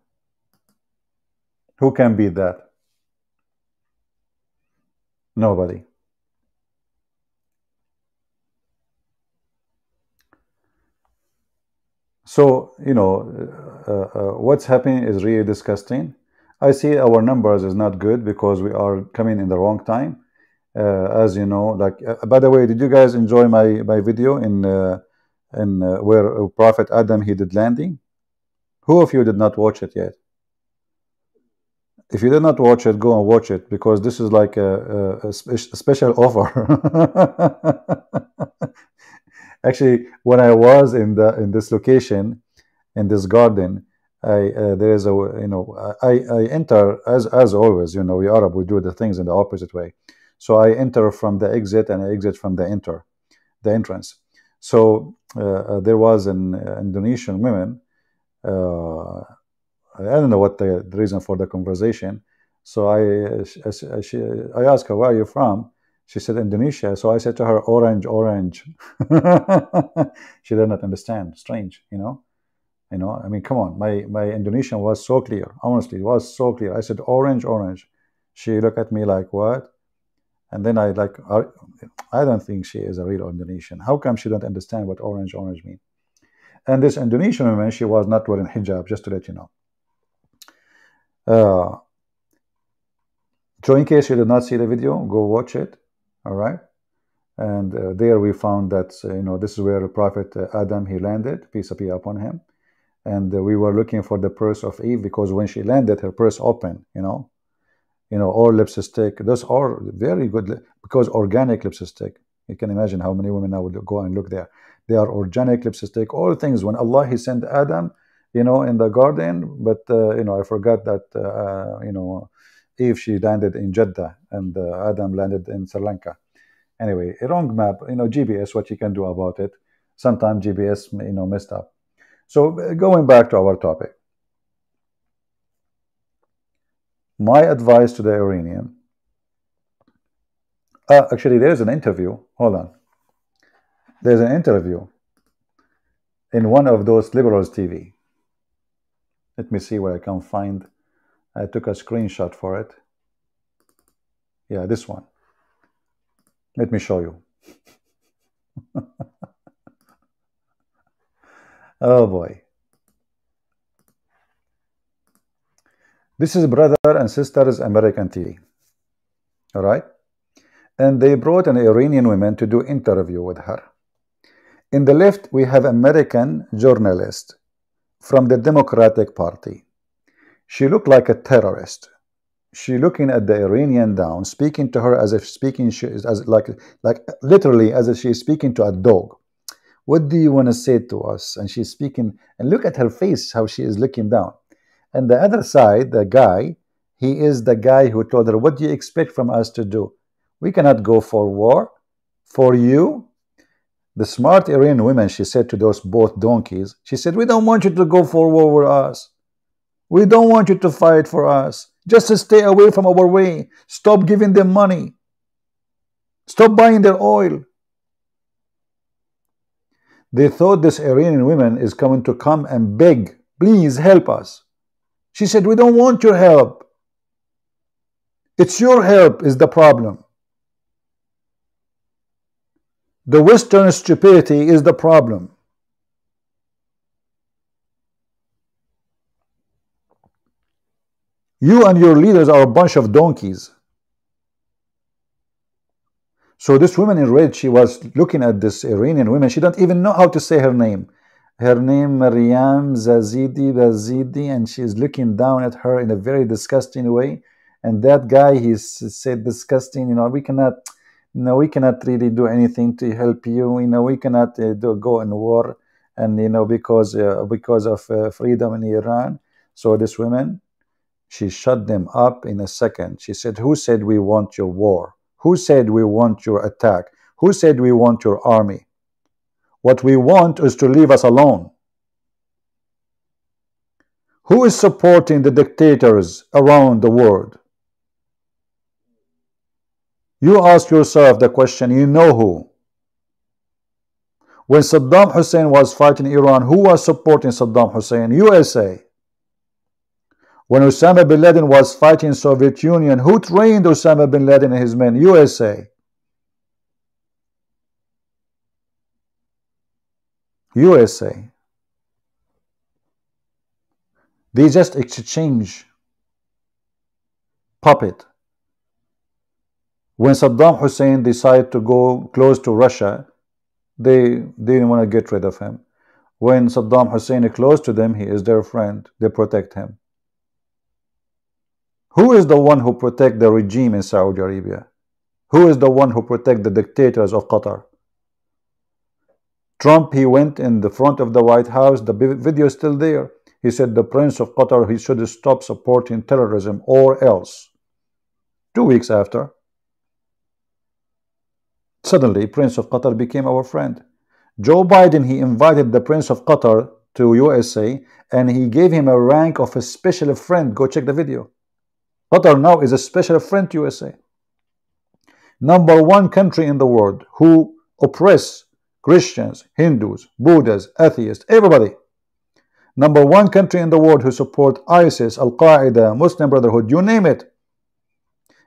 Who can beat that? Nobody. So, you know, what's happening is really disgusting. I see our numbers is not good because we are coming in the wrong time. As you know, like, by the way, did you guys enjoy my video in where Prophet Adam, he did landing? Who of you did not watch it yet? If you did not watch it, go and watch it, because this is like a special offer. Actually, when I was in this location, in this garden, there is a, I enter, as always, we Arab, we do the things in the opposite way. So I enter from the exit and I exit from the entrance. So there was an Indonesian woman. I don't know what the reason for the conversation. So I asked her, where are you from? She said, Indonesia. So I said to her, orange, orange. She did not understand. Strange, I mean, come on. My Indonesian was so clear. Honestly, it was so clear. I said, orange, orange. She looked at me like, what? And then I don't think she is a real Indonesian. How come she don't understand what orange, orange mean? And this Indonesian woman, she was not wearing hijab, just to let you know. So in case you did not see the video, go watch it. All right. And there we found that, this is where Prophet Adam, he landed, peace be upon him. And we were looking for the purse of Eve, because when she landed, her purse opened, or lipstick. Those are very good, because organic lipstick. You can imagine how many women now would go and look there. They are organic lipstick, all things. When Allah, he sent Adam, in the garden, but, I forgot that, Eve, she landed in Jeddah, and Adam landed in Sri Lanka. Anyway, a wrong map, GPS, what you can do about it. Sometimes GPS, messed up. So going back to our topic. My advice to the Iranian. Actually, there's an interview. Hold on. There's an interview in one of those liberals TV. Let me see where I can find. I took a screenshot for it. Yeah, this one. Let me show you. Oh boy. This is Brother and Sisters American TV. All right. And they brought an Iranian woman to do interview with her. In the left, we have American journalist from the Democratic Party. She looked like a terrorist. She looking at the Iranian down, speaking to her as if speaking, like literally as if she's speaking to a dog. What do you want to say to us? And she's speaking, and look at her face, how she is looking down. And the other side, the guy, he is the guy who told her, what do you expect from us to do? We cannot go for war. For you, the smart Iranian women, she said to those both donkeys, she said, we don't want you to go for war with us. We don't want you to fight for us. Just to stay away from our way. Stop giving them money. Stop buying their oil. They thought this Iranian woman is coming to come and beg, please help us. She said, we don't want your help. It's your help is the problem. The Western stupidity is the problem. You and your leaders are a bunch of donkeys. So this woman in red, she was looking at this Iranian woman. She don't even know how to say her name. Her name, Maryam Bazidi, and she's looking down at her in a very disgusting way. And that guy, he said disgusting, we cannot really do anything to help you. We cannot go in war, and because of freedom in Iran. So this woman, she shut them up in a second. She said, who said we want your war? Who said we want your attack? Who said we want your army? What we want is to leave us alone. Who is supporting the dictators around the world? You ask yourself the question, you know who. When Saddam Hussein was fighting Iran, who was supporting Saddam Hussein? USA. When Osama bin Laden was fighting Soviet Union, who trained Osama bin Laden and his men? USA. USA. They just exchange puppet. When Saddam Hussein decided to go close to Russia, they didn't want to get rid of him. When Saddam Hussein is close to them, he is their friend. They protect him. Who is the one who protects the regime in Saudi Arabia? Who is the one who protects the dictators of Qatar? Trump, he went in the front of the White House. The video is still there. He said the Prince of Qatar, he should stop supporting terrorism or else. 2 weeks after, suddenly Prince of Qatar became our friend. Joe Biden, he invited the Prince of Qatar to USA and he gave him a rank of a special friend. Go check the video. Qatar now is a special friend to USA. #1 country in the world who oppress Christians, Hindus, Buddhists, atheists, everybody. #1 country in the world who support ISIS, Al-Qaeda, Muslim Brotherhood, you name it,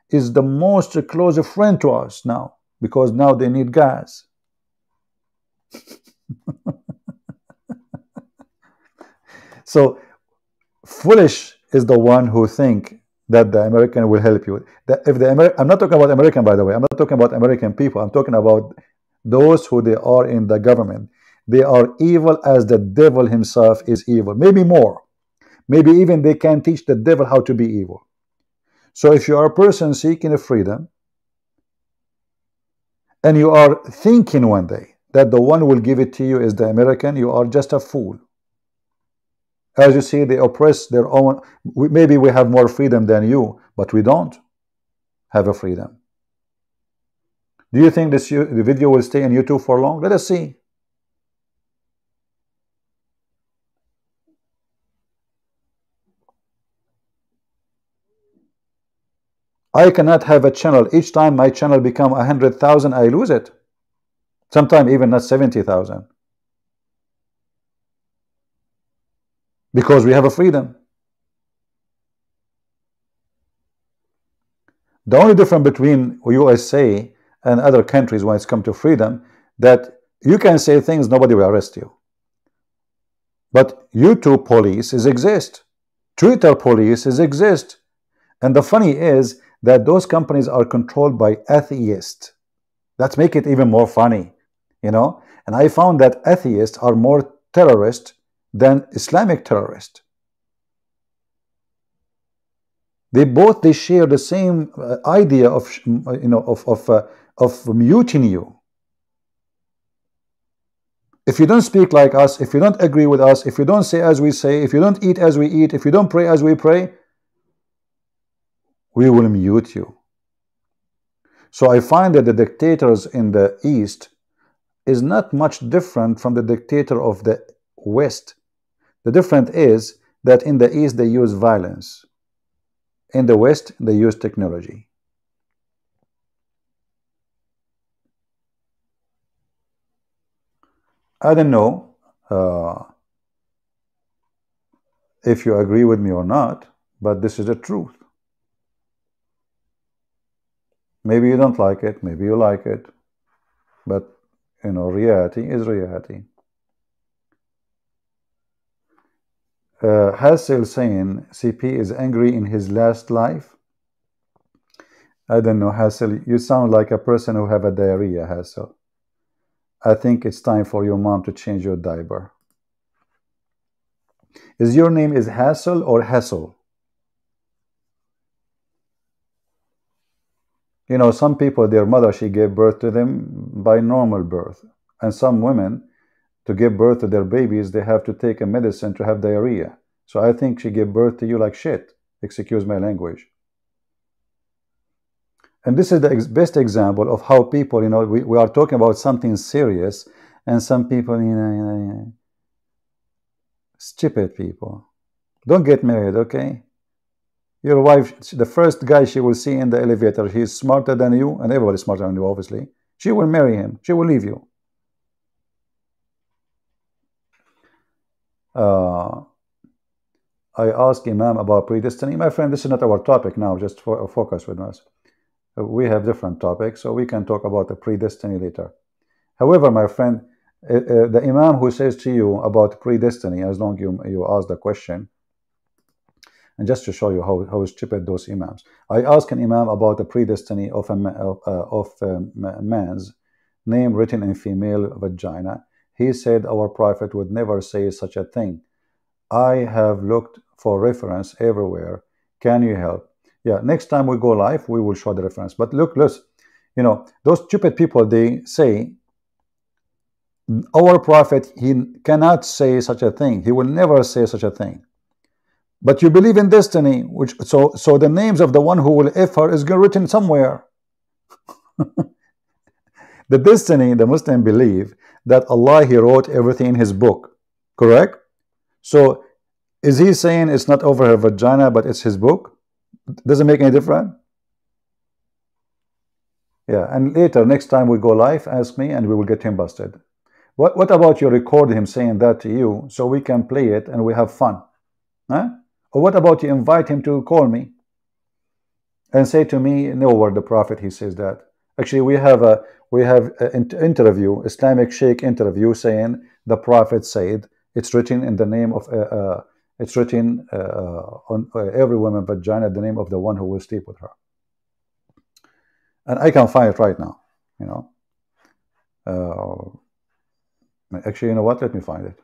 is the most close friend to us now, because now they need gas. So foolish is the one who think that the American will help you. I'm not talking about American, by the way. I'm not talking about American people. I'm talking about those who they are in the government. They are evil as the devil himself is evil. Maybe more. Maybe even they can teach the devil how to be evil. So if you are a person seeking a freedom and you are thinking one day that the one who will give it to you is the American, you are just a fool. As you see, they oppress their own. Maybe we have more freedom than you, but we don't have a freedom. Do you think the video will stay on YouTube for long? Let us see. I cannot have a channel. Each time my channel become 100,000, I lose it. Sometimes even not 70,000. Because we have a freedom. The only difference between USA and other countries when it's come to freedom, that you can say things, nobody will arrest you. But YouTube police exist. Twitter police exist. And the funny is that those companies are controlled by atheists. That makes it even more funny, you know. And I found that atheists are more terrorists than Islamic terrorists. They share the same idea of muting you. If you don't speak like us, if you don't agree with us, if you don't say as we say, if you don't eat as we eat, if you don't pray as we pray, we will mute you. So I find that the dictators in the East is not much different from the dictator of the West. The difference is that in the East they use violence. In the West they use technology. I don't know if you agree with me or not, but this is the truth. Maybe you don't like it, maybe you like it, but you know, reality is reality. Hassel saying CP is angry in his last life. I don't know, Hassel, you sound like a person who have a diarrhea, Hassel. I think it's time for your mom to change your diaper. Is your name is Hassel or Hassel? You know, some people, their mother, she gave birth to them by normal birth. And some women, to give birth to their babies, they have to take a medicine to have diarrhea. So I think she gave birth to you like shit. Excuse my language. And this is the best example of how people, you know, we are talking about something serious, and some people, you know, stupid people. Don't get married, okay? Your wife, the first guy she will see in the elevator, he's smarter than you, and everybody's smarter than you, obviously. She will marry him. She will leave you. I asked Imam about predestiny. My friend, this is not our topic now, just for focus with us. We have different topics, so we can talk about the predestiny later. However, my friend, the Imam who says to you about predestiny, as long as you ask the question, and just to show you how stupid those Imams. I asked an Imam about the predestiny of a man's name written in female vagina. He said our Prophet would never say such a thing. I have looked for reference everywhere. Can you help? Yeah, next time we go live, we will show the reference. But look, you know, those stupid people, they say Our prophet, he cannot say such a thing. He will never say such a thing. But you believe in destiny, which so the names of the one who will if her is written somewhere. The destiny, the Muslim believe that Allah, he wrote everything in his book, correct? So is he saying it's not over her vagina but it's his book? Doesn't make any difference. Yeah, and later next time we go live, ask me and we will get him busted. What about you record him saying that to you so we can play it and we have fun? Huh? Or what about you invite him to call me and say to me, no, where the prophet he says that. Actually, we have an interview, Islamic Sheikh interview, saying the prophet said it's written in the name of it's written on every woman vagina the name of the one who will sleep with her. And I can find it right now, you know. Actually, you know what? Let me find it.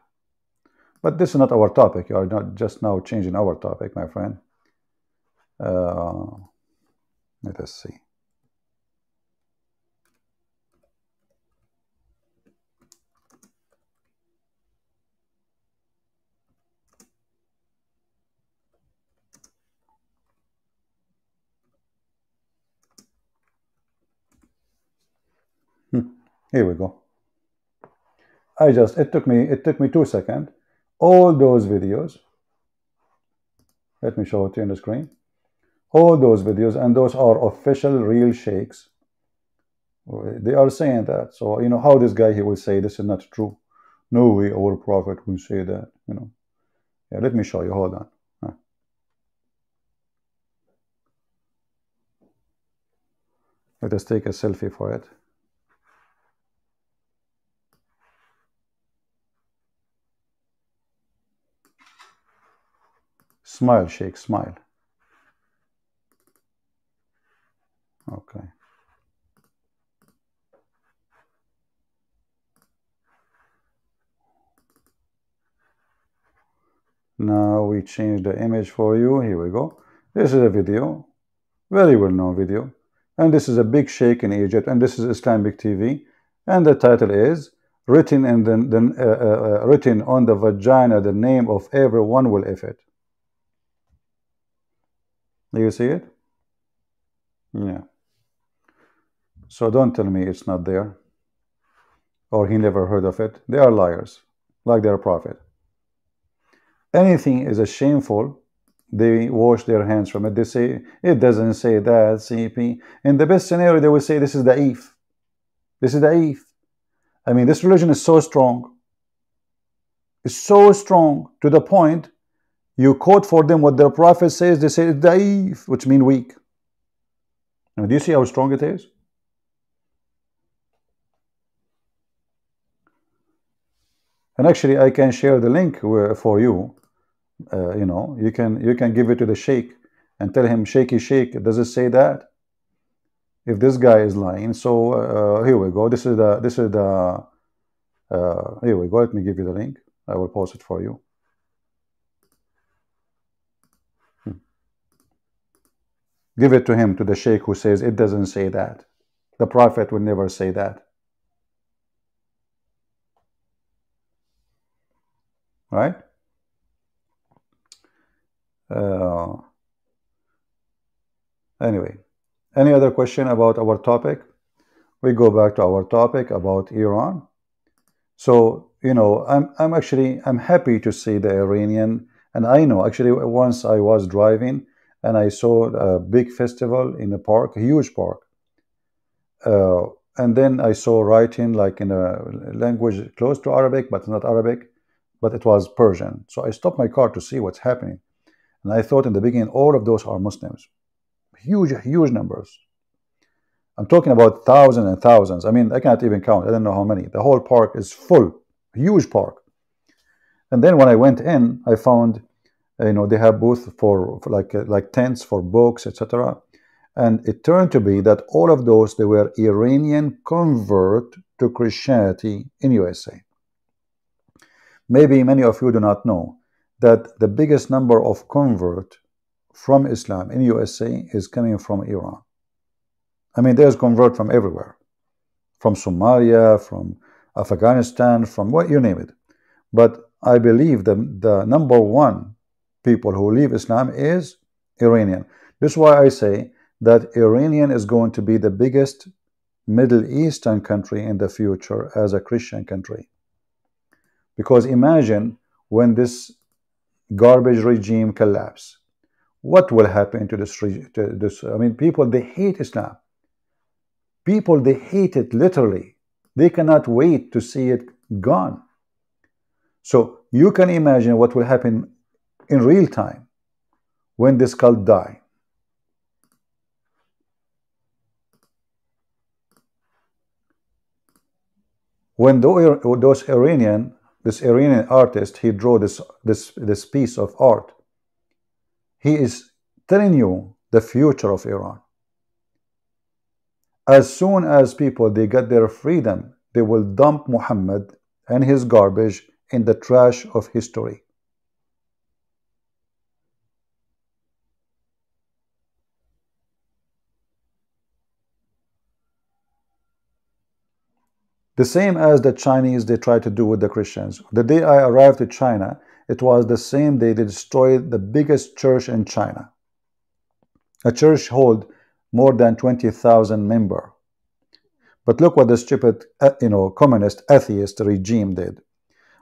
But this is not our topic. You are not just now changing our topic, my friend. Let us see. Here we go. It took me 2 seconds. All those videos. Let me show it to you on the screen. All those videos, and those are official real sheikhs. They are saying that. So you know how this guy he will say this is not true. No way our prophet will say that. You know. Yeah, let me show you. Hold on. Let us take a selfie for it. Smile, Sheikh, smile. Okay. Now we change the image for you. Here we go. This is a video, very well-known video. And this is a big sheikh in Egypt, and this is Islamic TV. And the title is written in written on the vagina the name of everyone will if it. Do you see it? Yeah. So don't tell me it's not there, or he never heard of it. They are liars, like their prophet. Anything is a shameful, they wash their hands from it. They say it doesn't say that. CP. In the best scenario, they will say this is da'if. This is da'if. I mean, this religion is so strong. It's so strong to the point you quote for them what their prophet says. They say it's da'if, which means weak. Now, do you see how strong it is? And actually, I can share the link for you. You know, you can give it to the sheikh and tell him, shaky sheikh, does it say that? If this guy is lying, so here we go. This is the here we go. Let me give you the link. I will post it for you. Give it to him, to the sheikh who says it doesn't say that. The prophet will never say that. Right? Anyway, any other question about our topic? We go back to our topic about Iran. So, you know, I'm happy to see the Iranian, and I know actually once I was driving and I saw a big festival in a park, a huge park. And then I saw writing like in a language close to Arabic, but not Arabic, but it was Persian. So I stopped my car to see what's happening. And I thought in the beginning, all of those are Muslims. Huge, huge numbers. I'm talking about thousands and thousands. I mean, I can't even count. I don't know how many. The whole park is full, huge park. And then when I went in, I found, you know, they have booths for like tents for books, etc. And it turned to be that all of those, they were Iranian convert to Christianity in USA. Maybe many of you do not know that the biggest number of convert from Islam in USA is coming from Iran. I mean, there's convert from everywhere, from Somalia, from Afghanistan, from what you name it. But I believe the number one people who leave Islam is Iranian. This is why I say that Iranian is going to be the biggest Middle Eastern country in the future as a Christian country. Because imagine when this garbage regime collapses, what will happen to this? I mean, people, they hate Islam. People, they hate it literally. They cannot wait to see it gone. So you can imagine what will happen in real time when this cult die. When this Iranian artist, he drew this piece of art, he is telling you the future of Iran. As soon as people, they get their freedom, they will dump Muhammad and his garbage in the trash of history. The same as the Chinese, they try to do with the Christians. The day I arrived to China, it was the same day they destroyed the biggest church in China. A church hold more than 20,000 members. But look what the stupid, communist, atheist regime did.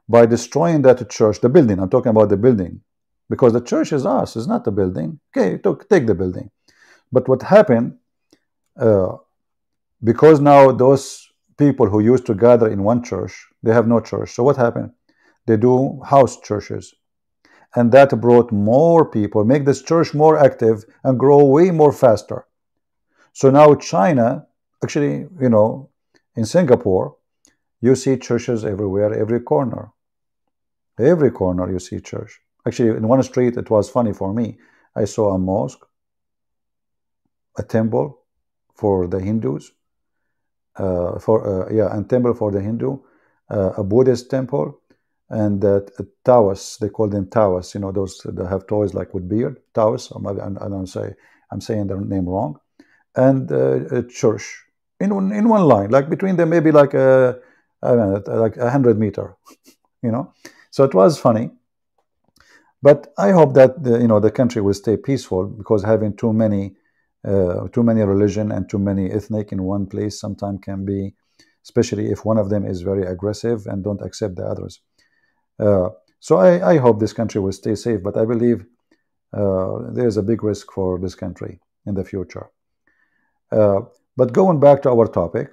By destroying that church, the building, I'm talking about the building, because the church is us, it's not the building. Okay, take the building. But what happened, because now those people who used to gather in one church, they have no church. So what happened? They do house churches. And that brought more people, make this church more active and grow way more faster. So now China, actually, in Singapore, you see churches everywhere, every corner. Every corner you see church. Actually, in one street, it was funny for me. I saw a mosque, a temple for the Hindus, and temple for the Hindu, a Buddhist temple, and Taoists. They call them Taoists. Those that have toys like with beard, Taoists. Or maybe I'm saying their name wrong. And a church in one line, like between them, maybe like I don't know, like 100 meters. So it was funny. But I hope that the country will stay peaceful, because having too many religion and too many ethnic in one place sometimes can be, especially if one of them is very aggressive and don't accept the others. So I hope this country will stay safe, but I believe there's a big risk for this country in the future. But going back to our topic,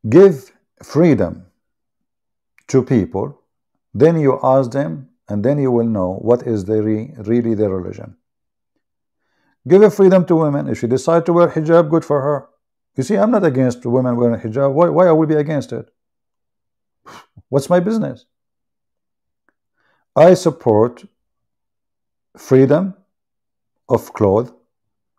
give freedom to people, then you ask them, and then you will know what is really their religion. Give a freedom to women. If she decides to wear hijab, good for her. You see, I'm not against women wearing hijab. Why I will be against it? What's my business? I support freedom of clothes,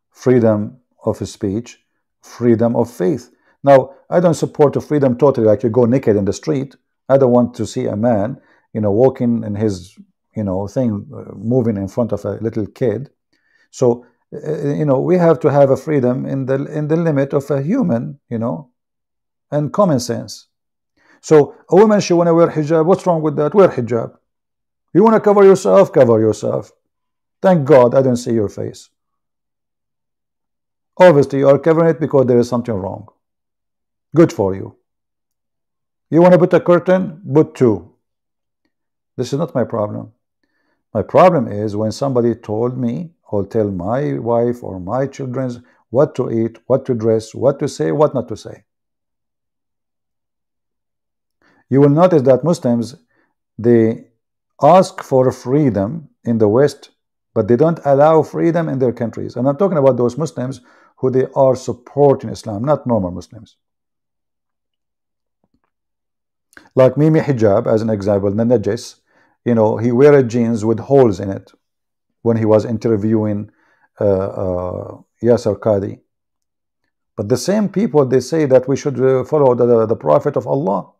freedom of speech, freedom of faith. Now, I don't support the freedom totally, like you go naked in the street. I don't want to see a man, walking in his, thing, moving in front of a little kid. So, we have to have a freedom in the limit of a human, and common sense. So, a woman, she want to wear hijab. What's wrong with that? Wear hijab. You want to cover yourself? Cover yourself. Thank God I don't see your face. Obviously, you are covering it because there is something wrong. Good for you. You want to put a curtain? Put two. This is not my problem. My problem is when somebody told me or tell my wife or my children what to eat, what to dress, what to say, what not to say. You will notice that Muslims, they ask for freedom in the West, but they don't allow freedom in their countries. And I'm talking about those Muslims who they are supporting Islam, not normal Muslims. Like Mimi Hijab, as an example, the Najis, he wear jeans with holes in it when he was interviewing Yasser Qadi. But the same people, they say that we should follow the Prophet of Allah.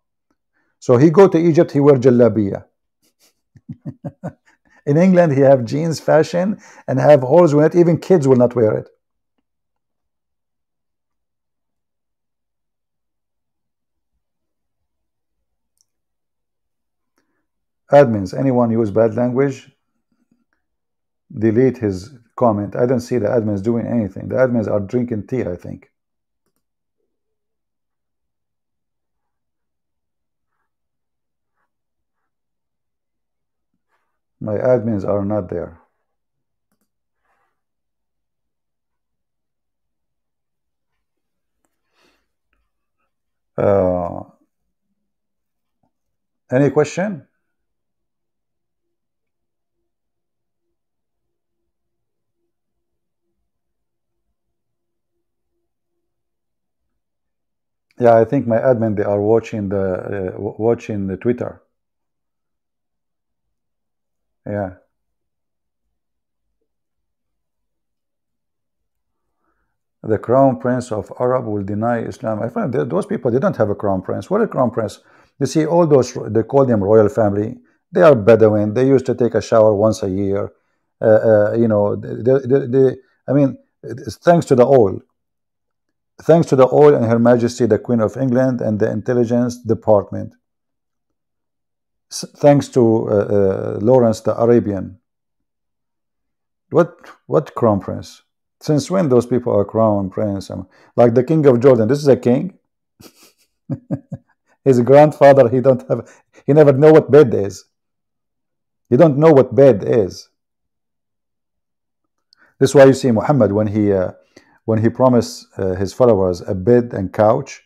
So he go to Egypt, he wear jalabiya. In England, he have jeans fashion and have holes in it. Even kids will not wear it. Admins, anyone use bad language, delete his comment. I don't see the admins doing anything. The admins are drinking tea, I think. My admins are not there. Uh, any question? Yeah, I think my admin, they are watching the Twitter. Yeah. The crown prince of Arab will deny Islam. I find that those people, they don't have a crown prince. What a crown prince? You see, all those, they call them royal family. They are Bedouin. They used to take a shower once a year. You know, I mean, it's thanks to the oil. Thanks to the oil and Her Majesty, the Queen of England, and the intelligence department. Thanks to Lawrence the Arabian. What crown prince? Since when those people are crown prince? Like the king of Jordan. This is a king. His grandfather, he never know what bed is. He don't know what bed is. This is why you see Muhammad when he promised his followers a bed and couch.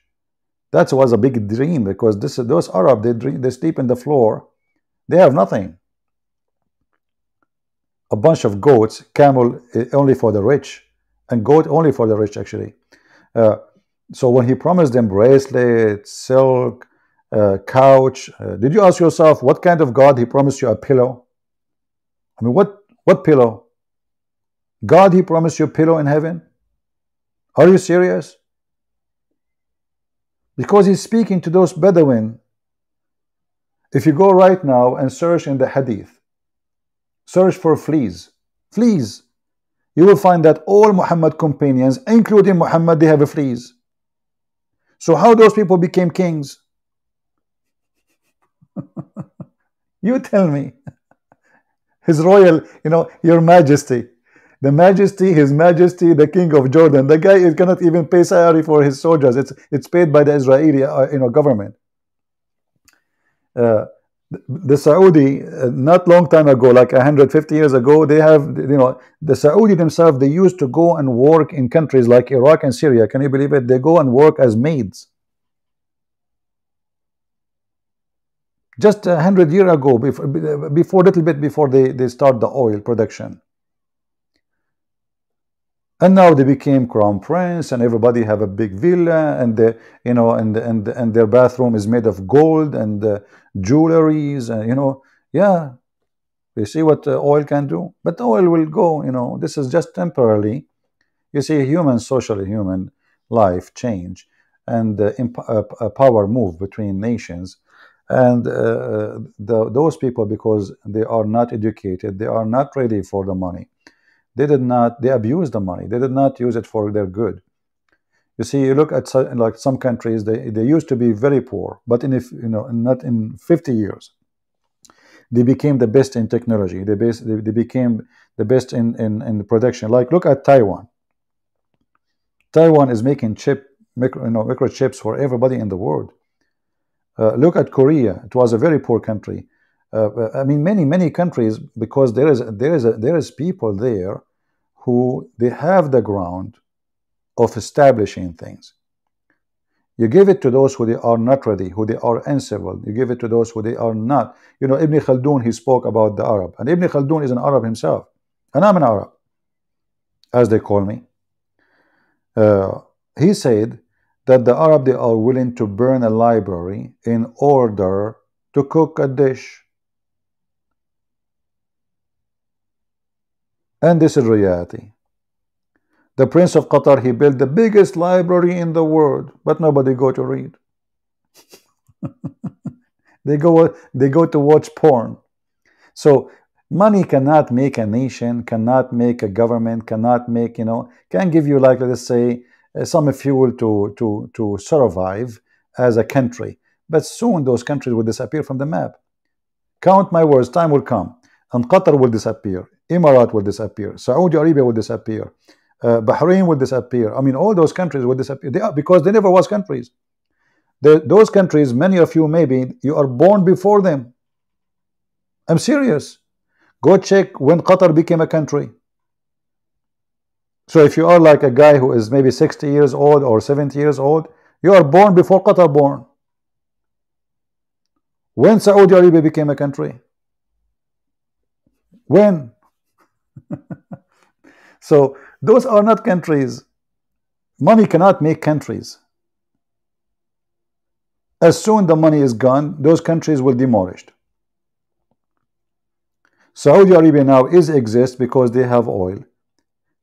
That was a big dream, because those Arab, they sleep in the floor. They have nothing. A bunch of goats, camel only for the rich, and goat only for the rich, actually. So when he promised them bracelet, silk, couch, did you ask yourself what kind of God he promised you a pillow? I mean, what pillow? God, he promised you a pillow in heaven? Are you serious? Because he's speaking to those Bedouin. If you go right now and search in the Hadith, search for fleas, you will find that all Muhammad companions, including Muhammad, they have fleas. So how those people became kings? You tell me. His royal, your majesty, the majesty, his majesty, the king of Jordan, the guy cannot even pay salary for his soldiers. It's paid by the Israeli government. The Saudi, not long time ago, like 150 years ago, they have, the Saudi themselves, they used to go and work in countries like Iraq and Syria. Can you believe it? They go and work as maids. Just 100 years ago, before little bit before they start the oil production. And now they became crown prince, and everybody have a big villa, and and their bathroom is made of gold and jewelries, and yeah, you see what oil can do. But oil will go. This is just temporarily. You see, human life change, and power move between nations, and those people, because they are not educated, they are not ready for the money. They abuse the money. They did not use it for their good. You see, you look at like some countries, they used to be very poor, but not in 50 years, they became the best in technology. They became the best in production. Like, look at Taiwan. Taiwan is making microchips for everybody in the world. Look at Korea. It was a very poor country. I mean, many countries, because there is people there who they have the ground of establishing things. You give it to those who they are not ready, who they are uncivil. You give it to those who they are not. Ibn Khaldun, he spoke about the Arab, and Ibn Khaldun is an Arab himself, and I'm an Arab, as they call me. He said that the Arab, they are willing to burn a library in order to cook a dish. And this is reality. The Prince of Qatar, he built the biggest library in the world, but nobody go to read. They go to watch porn. So money cannot make a nation, cannot make a government, cannot make, can give you, like, let's say, some fuel to survive as a country. But soon those countries will disappear from the map. Count my words, time will come, and Qatar will disappear, Emirat will disappear, Saudi Arabia will disappear, Bahrain will disappear. I mean, all those countries will disappear. They are, because they never was countries. Those countries, many of you, maybe you are born before them. I'm serious. Go check when Qatar became a country. So if you are like a guy who is maybe 60 years old or 70 years old, you are born before Qatar born. When Saudi Arabia became a country? When? So those are not countries. Money cannot make countries. As soon the money is gone, those countries will be demolished. Saudi Arabia now exists because they have oil.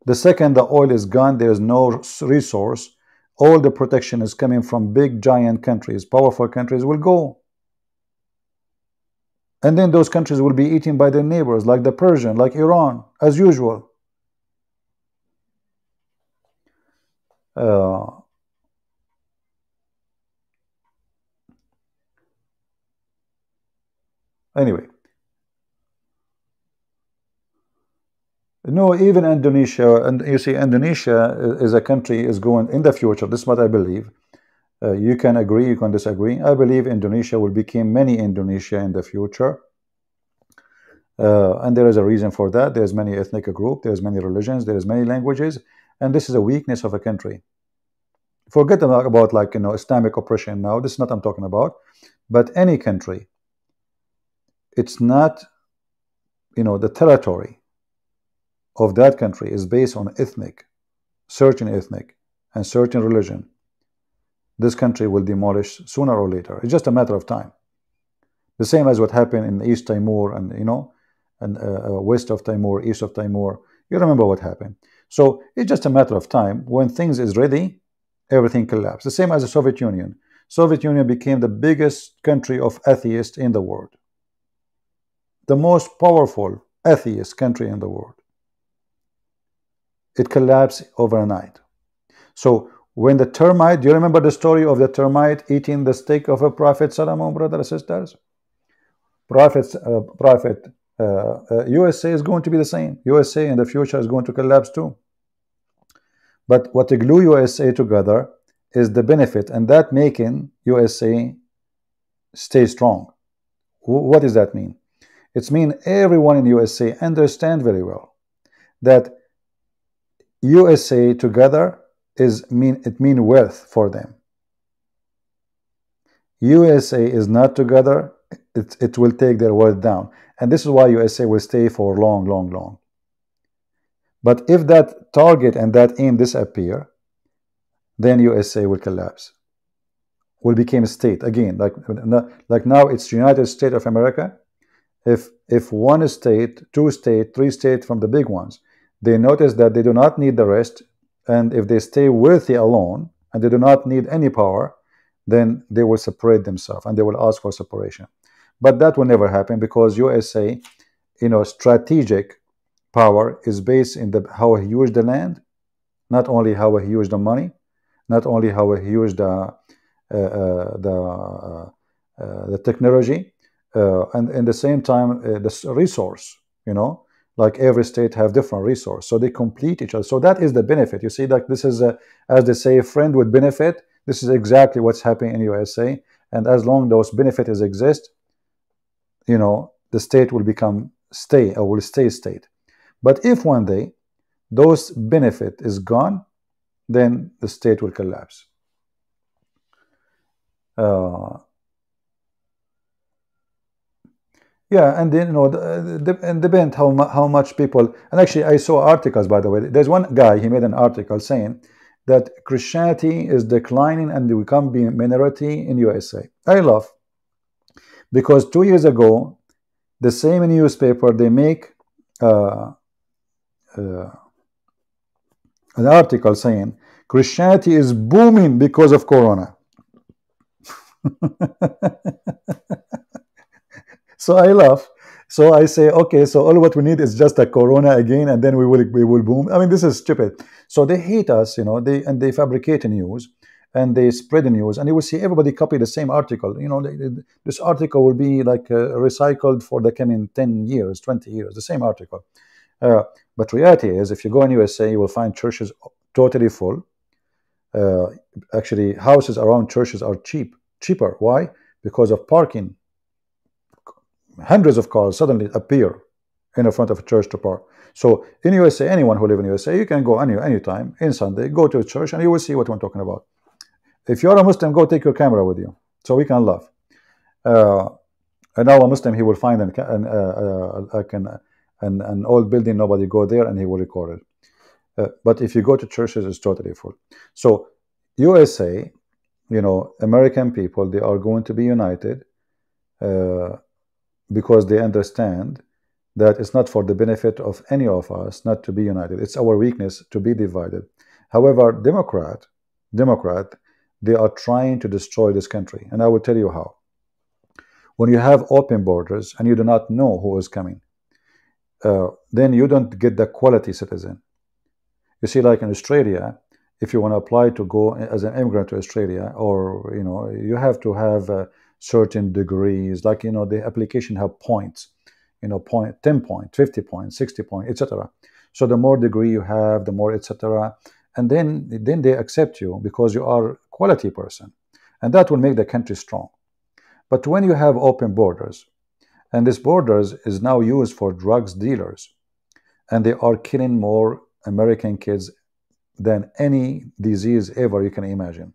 The second the oil is gone, there is no resource. All the protection is coming from big giant countries, powerful countries will go. And then those countries will be eaten by their neighbors, like the Persian, like Iran, as usual. Anyway. No, even Indonesia, and you see, Indonesia is a country is going in the future. This is what I believe. You can agree, you can disagree. I believe Indonesia will become many Indonesia in the future. And there is a reason for that. There's many ethnic groups, there's many religions, there's many languages, and this is a weakness of a country. Forget about, like, Islamic oppression now. This is not what I'm talking about. But any country, it's not, the territory of that country is based on certain ethnic and certain religion. This country will demolish sooner or later. It's just a matter of time. The same as what happened in East Timor and west of Timor, east of Timor. You remember what happened. So it's just a matter of time. When things is ready, everything collapsed. The same as the Soviet Union. Soviet Union became the biggest country of atheists in the world. The most powerful atheist country in the world. It collapsed overnight. So when the termite, do you remember the story of the termite eating the steak of a Prophet Solomon, brothers and sisters? USA is going to be the same. USA in the future is going to collapse too. But what glue USA together is the benefit, and that making USA stay strong. What does that mean? It means everyone in USA understand very well that USA together mean wealth for them. USA is not together, it will take their wealth down. And this is why USA will stay for long, long, long. But if that target and that aim disappear, then USA will collapse. Will become a state again, like now it's United States of America. If one state, two state, three states from the big ones, they notice that they do not need the rest, and if they stay wealthy alone and they do not need any power, then they will separate themselves and they will ask for separation. But that will never happen, because USA, strategic power is based in how huge the land, not only how huge the money, not only how huge the technology, and in the same time the resource. Like every state have different resource, so they complete each other. So that is the benefit. You see, like this is as they say, a friend with benefit. This is exactly what's happening in USA. And as long those benefits exist, the state will will stay state. But if one day those benefit is gone, then the state will collapse. Yeah, and then and depend how much people. And actually, I saw articles, by the way. There's one guy, he made an article saying that Christianity is declining and they become being minority in USA. I love, because 2 years ago, the same newspaper, they make an article saying Christianity is booming because of Corona. So I laugh. So I say, okay, so all what we need is just a Corona again, and then we will boom. I mean, this is stupid. So they hate us, and they fabricate news. and they spread the news, and you will see everybody copy the same article. This article will be like recycled for the coming 10 years, 20 years, the same article. Uh, but reality is, if you go in USA, you will find churches totally full. Uh, Actually, houses around churches are cheaper. Why? Because of parking. Hundreds of cars suddenly appear in the front of a church to park. So in USA, anyone who live in USA, you can go anytime in Sunday, go to a church, and you will see what I'm talking about. If you're a Muslim, go take your camera with you, so we can laugh. And now a Muslim, he will find an old building, nobody go there, and he will record it. But if you go to churches, it's totally full. So USA, American people, they are going to be united because they understand that it's not for the benefit of any of us not to be united. It's our weakness to be divided. However, Democrat, they are trying to destroy this country, and I will tell you how. When you have open borders and you do not know who is coming, then you don't get the quality citizen. You see, like in Australia, if you want to apply to go as an immigrant to Australia, or you have to have certain degrees. Like the application have points, 10 point, 50 point, 60 point, etc. So the more degree you have, the more etc. And then they accept you because you are a quality person, and that will make the country strong. But when you have open borders, and this borders is now used for drugs dealers, and they are killing more American kids than any disease ever you can imagine.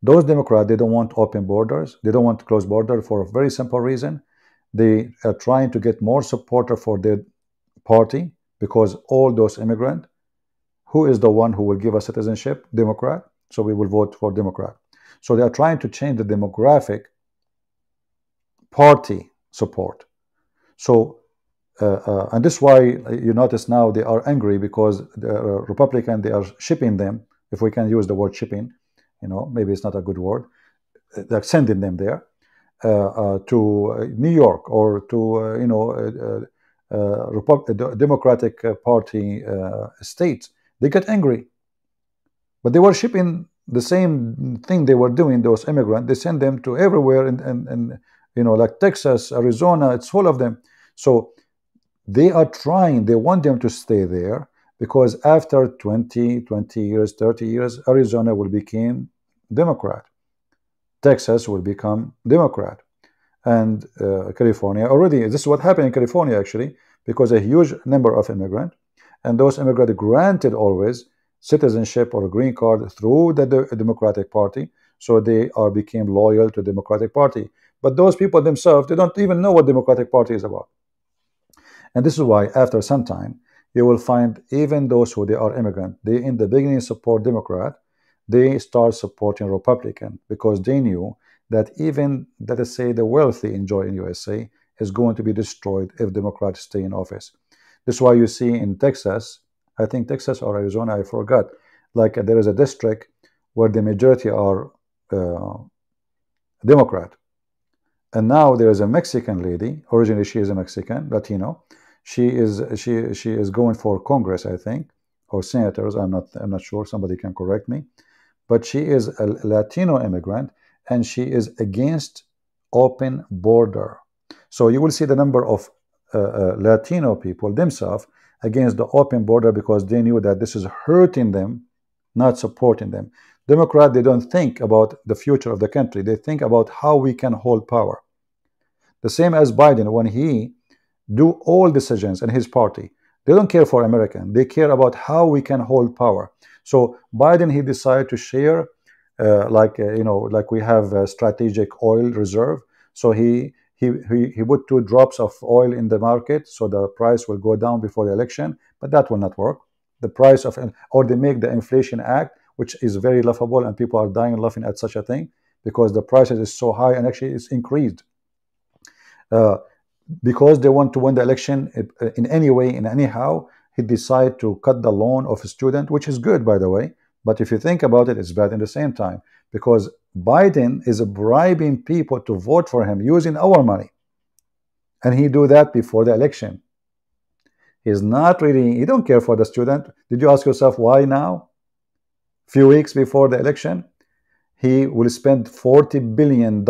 Those Democrats, they don't want open borders. They don't want closed border for a very simple reason. They are trying to get more supporter for their party, because all those immigrants, who is the one who will give us citizenship? Democrat. So we will vote for Democrat. So they are trying to change the demographic party support. So and this is why you notice now they are angry, because the Republican, they are shipping them, if we can use the word shipping, maybe it's not a good word, they're sending them there to New York or to Democratic Party states. They get angry, but they were shipping the same thing they were doing, those immigrants. They send them to everywhere, and like Texas, Arizona, it's full of them. So they are trying, they want them to stay there, because after 20 years, 30 years, Arizona will become Democrat. Texas will become Democrat. And California already, this is what happened in California actually, because a huge number of immigrants, and those immigrants granted always citizenship or a green card through the Democratic Party, so they became loyal to the Democratic Party. But those people themselves, they don't even know what Democratic Party is about. And this is why after some time, you will find even those who they are immigrant, they in the beginning support Democrat, they start supporting Republican, because they knew that even, let us say, the wealthy enjoy in USA is going to be destroyed if Democrats stay in office. This is why you see in Texas, I think Texas or Arizona, I forgot, like there is a district where the majority are Democrat. And now there is a Mexican lady, originally she is a Mexican, Latino. She is going for Congress, I think, or senators. I'm not sure. Somebody can correct me. But she is a Latino immigrant, and she is against open border. So you will see the number of Latino people themselves against the open border, because they knew that this is hurting them, not supporting them. Democrats, they don't think about the future of the country. They think about how we can hold power. The same as Biden, when he do all decisions in his party, they don't care for American. They care about how we can hold power. So Biden, he decided to share, like we have a strategic oil reserve. So he put 2 drops of oil in the market, so the price will go down before the election. But that will not work. The price of, or they make the Inflation Act, which is very laughable, and people are dying laughing at such a thing, because the prices is so high, and actually it's increased. Because they want to win the election in any way, in anyhow, he decided to cut the loan of a student, which is good, by the way. But if you think about it, it's bad in the same time, because Biden is bribing people to vote for him using our money. And he do that before the election. He's not really, he don't care for the student. Did you ask yourself why now? Few weeks before the election, he will spend $40 billion.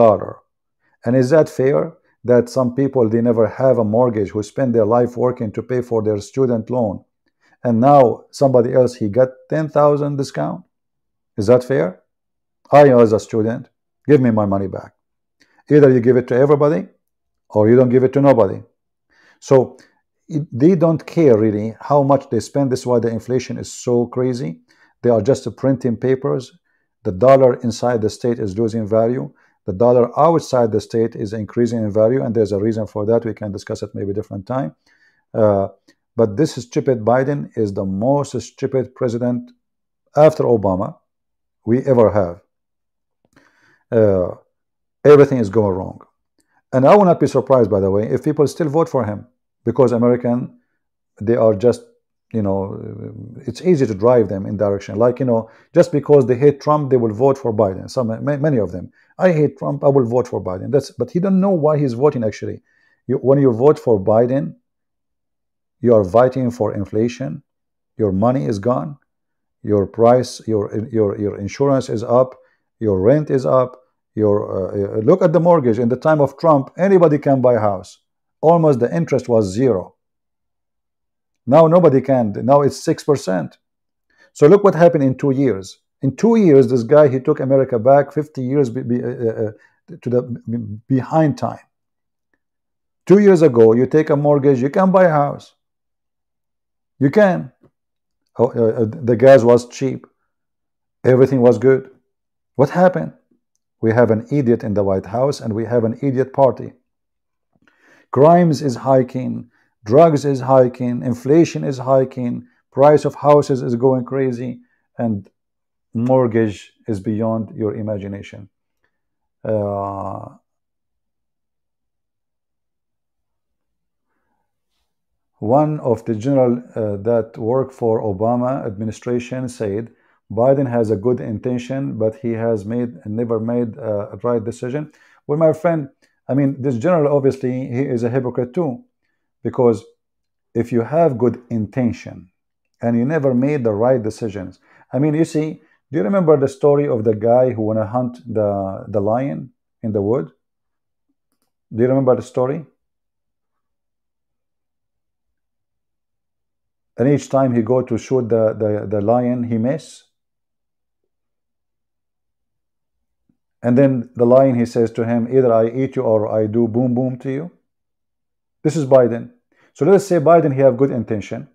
And is that fair? That some people, they never have a mortgage, who spend their life working to pay for their student loan, and now somebody else, he got 10,000 discount? Is that fair? I, as a student, give me my money back. Either you give it to everybody or you don't give it to nobody. So they don't care really how much they spend. This is why the inflation is so crazy. They are just printing papers. The dollar inside the state is losing value. The dollar outside the state is increasing in value, and there's a reason for that. We can discuss it maybe different time. But this stupid Biden is the most stupid president after Obama we ever have. Everything is going wrong. And I will not be surprised, by the way, if people still vote for him, because American, they are just, it's easy to drive them in direction. Like, just because they hate Trump, they will vote for Biden. Many of them. I hate Trump, I will vote for Biden. But he don't know why he's voting, actually. When you vote for Biden, you are fighting for inflation. Your money is gone. Your price, your insurance is up. Your rent is up. Look at the mortgage. In the time of Trump, anybody can buy a house. Almost the interest was zero. Now nobody can. Now it's 6%. So look what happened in 2 years. In 2 years, this guy, he took America back 50 years to the behind time. 2 years ago, you take a mortgage, you can buy a house. You can. The gas was cheap. Everything was good. What happened? We have an idiot in the White House, and we have an idiot party. Crimes is hiking, drugs is hiking, inflation is hiking, price of houses is going crazy, and mortgage is beyond your imagination. One of the general that worked for Obama administration said, Biden has a good intention, but he has never made a right decision. Well, my friend, I mean, this general, obviously, he is a hypocrite too, because if you have good intention and you never made the right decisions, I mean, you see, do you remember the story of the guy who went to hunt the lion in the wood? Do you remember the story? And each time he go to shoot the lion, he miss. And then the lion, he says to him, either I eat you or I do boom boom to you. This is Biden. So let's say Biden, he have good intention,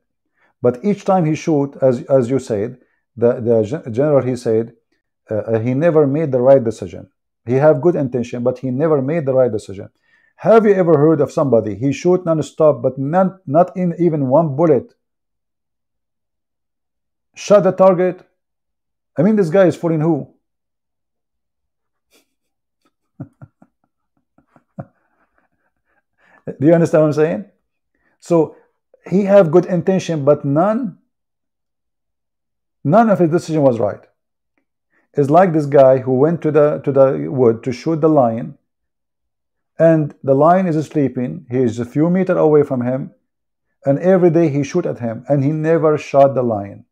but each time he shoot, as you said, the general, he said, he never made the right decision. He have good intention, but he never made the right decision. Have you ever heard of somebody, he shoot non-stop, but not in even one bullet shot the target? I mean, this guy is fooling who? Do you understand what I'm saying? So he have good intention, but none of his decision was right. It's like this guy who went to the wood to shoot the lion, and the lion is sleeping. He is a few meters away from him, and every day he shoot at him, and he never shot the lion.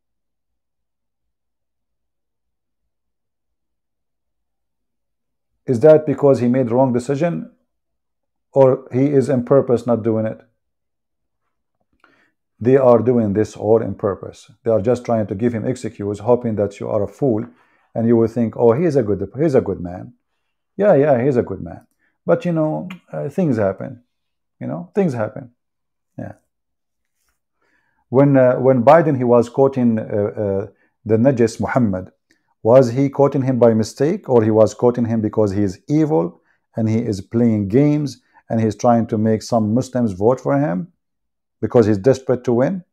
Is that because he made the wrong decision, or he is on purpose not doing it? They are doing this all in purpose. They are just trying to give him excuse, hoping that you are a fool, and you will think, oh, he's a good man. Yeah, he's a good man. But things happen. Things happen. Yeah. When Biden, he was quoting the Najis Muhammad, was he quoting him by mistake, or he was quoting him because he is evil and he is playing games and he's trying to make some Muslims vote for him because he's desperate to win,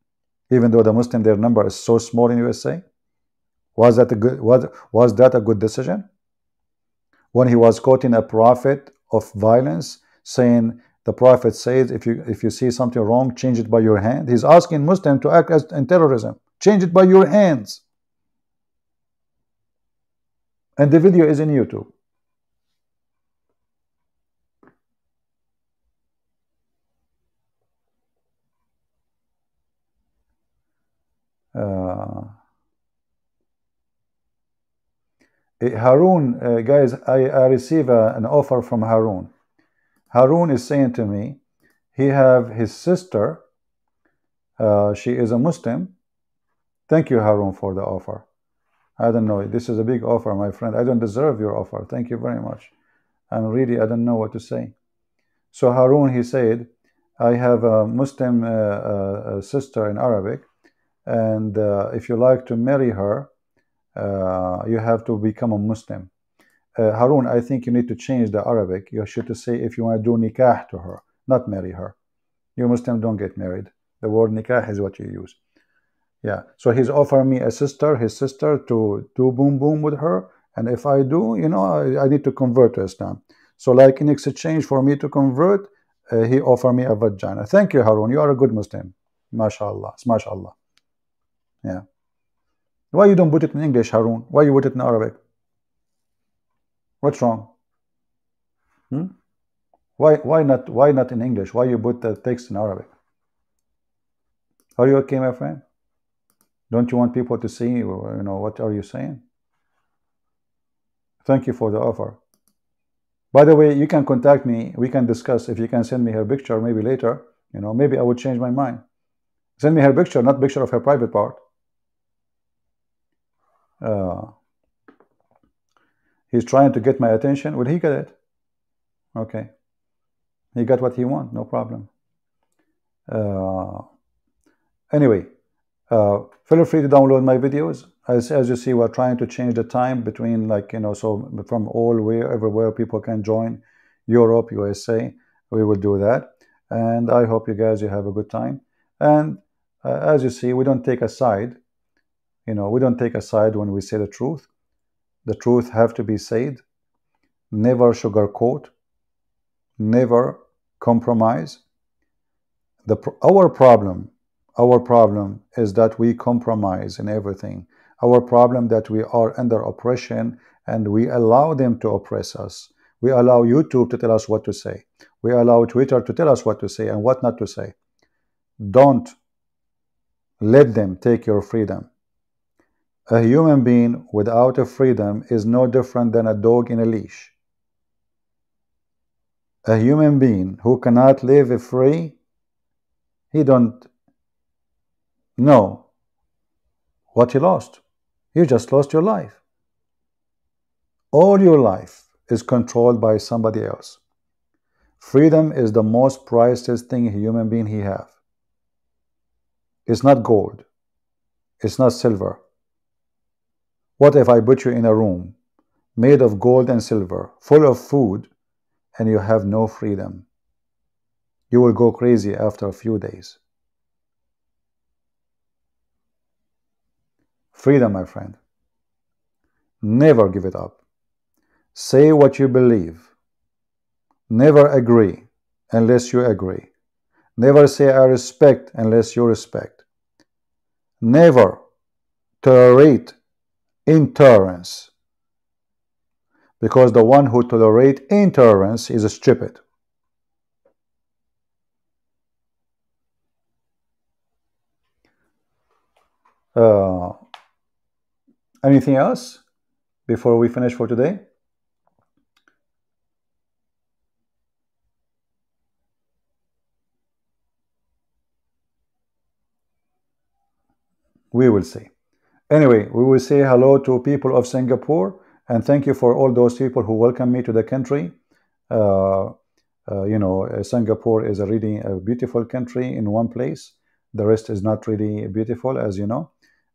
even though the Muslim, their number is so small in USA? Was that a good decision? When he was quoting a prophet of violence, saying the prophet says, if you see something wrong, change it by your hand. He's asking Muslims to act as in terrorism. Change it by your hands. And the video is in YouTube. Harun, guys, I receive an offer from Harun. Harun is saying to me, he have his sister, she is a Muslim. Thank you, Harun, for the offer. I don't know, this is a big offer, my friend. I don't deserve your offer. Thank you very much. And really, I don't know what to say. So Harun, he said, I have a Muslim sister in Arabic, and if you like to marry her, you have to become a Muslim. Harun, I think you need to change the Arabic. You should to say if you want to do nikah to her, not marry her. You Muslim don't get married. The word nikah is what you use. Yeah. So he's offering me a sister, his sister, to do boom boom with her. And if I do, you know, I need to convert to Islam. So like in exchange for me to convert, he offered me a vagina. Thank you, Harun. You are a good Muslim. MashaAllah. MashaAllah. Yeah. Why you don't put it in English, Harun? Why you put it in Arabic? What's wrong? Why not in English? Why you put the text in Arabic? Are you okay, my friend? Don't you want people to see, you know, what are you saying? Thank you for the offer. By the way, you can contact me. We can discuss. If you can send me her picture, maybe later, you know, maybe I would change my mind. Send me her picture, not picture of her private part. He's trying to get my attention. Will he get it? Okay. He got what he wants. No problem. Anyway, feel free to download my videos. As you see, we're trying to change the time between, like, you know, so from everywhere people can join, Europe, USA, we will do that. And I hope you guys, you have a good time. And as you see, we don't take a side. You know, we don't take a side when we say the truth. The truth have to be said. Never sugarcoat. Never compromise. Our problem is that we compromise in everything. Our problem that we are under oppression and we allow them to oppress us. We allow YouTube to tell us what to say. We allow Twitter to tell us what to say and what not to say. Don't let them take your freedom. A human being without a freedom is no different than a dog in a leash. A human being who cannot live free, he don't know what he lost. You just lost your life. All your life is controlled by somebody else. Freedom is the most priceless thing a human being he have. It's not gold. It's not silver. What if I put you in a room made of gold and silver, full of food, and you have no freedom? You will go crazy after a few days. Freedom, my friend. Never give it up. Say what you believe. Never agree unless you agree. Never say I respect unless you respect. Never tolerate intolerance, because the one who tolerates intolerance is stupid. Anything else before we finish for today? We will see. Anyway, we will say hello to people of Singapore, and thank you for all those people who welcome me to the country. You know, Singapore is a really beautiful country in one place. The rest is not really beautiful, as you know.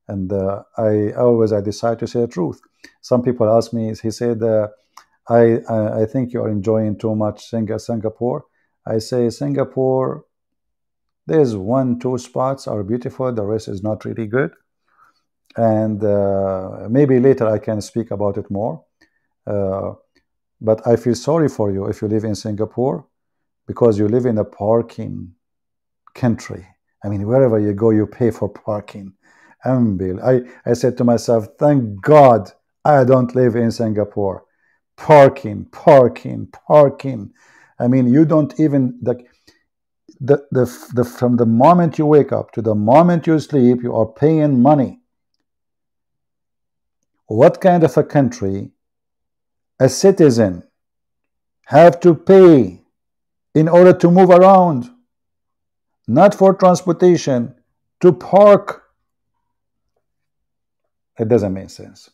And I decide to say the truth. Some people ask me, he said, I think you are enjoying too much Singapore. I say, Singapore, there's 1-2 spots are beautiful. The rest is not really good. And maybe later I can speak about it more. But I feel sorry for you if you live in Singapore, because you live in a parking country. I mean, wherever you go, you pay for parking. I said to myself, thank God I don't live in Singapore. Parking, parking, parking. I mean, you don't even, from the moment you wake up to the moment you sleep, you are paying money. What kind of a country a citizen have to pay in order to move around, not for transportation, to park. It doesn't make sense.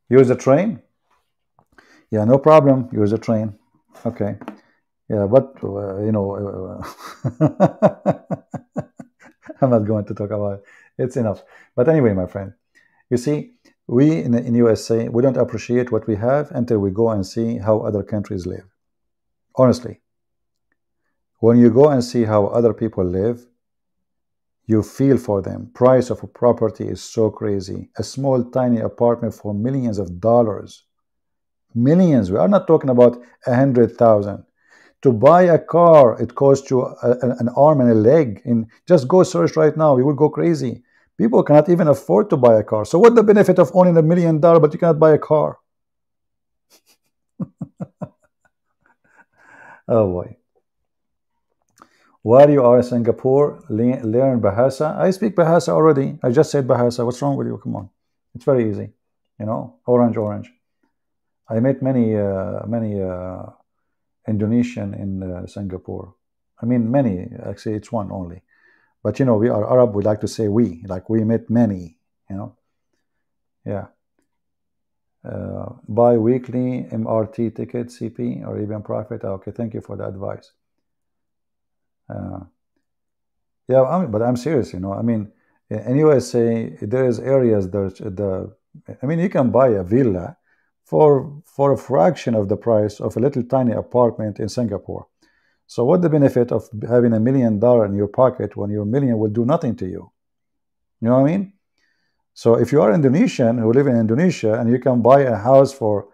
Use a train? Yeah, no problem. Use a train. Okay. Yeah, but I'm not going to talk about it. It's enough. But anyway, my friend, you see, we in USA, we don't appreciate what we have until we go and see how other countries live. Honestly, when you go and see how other people live, you feel for them. Price of a property is so crazy. A small, tiny apartment for millions of dollars. Millions. We are not talking about 100,000. To buy a car, it costs you an arm and a leg. Just go search right now. You will go crazy. People cannot even afford to buy a car. So what's the benefit of owning $1 million, but you cannot buy a car? Oh boy. While you are in Singapore, learn Bahasa. I speak Bahasa already. I just said Bahasa. What's wrong with you? Come on. It's very easy. Orange, orange. I met many Indonesian in Singapore. I mean, many. Actually, it's one only. But we are Arab. We like to say we. Like we met many. Yeah. Buy weekly MRT ticket, CP, or even profit. Okay, thank you for the advice. Yeah, but I'm serious. I mean, in USA, there is areas you can buy a villa for a fraction of the price of a little tiny apartment in Singapore. So what's the benefit of having $1 million in your pocket when your million will do nothing to you? You know what I mean? So if you are Indonesian who live in Indonesia and you can buy a house for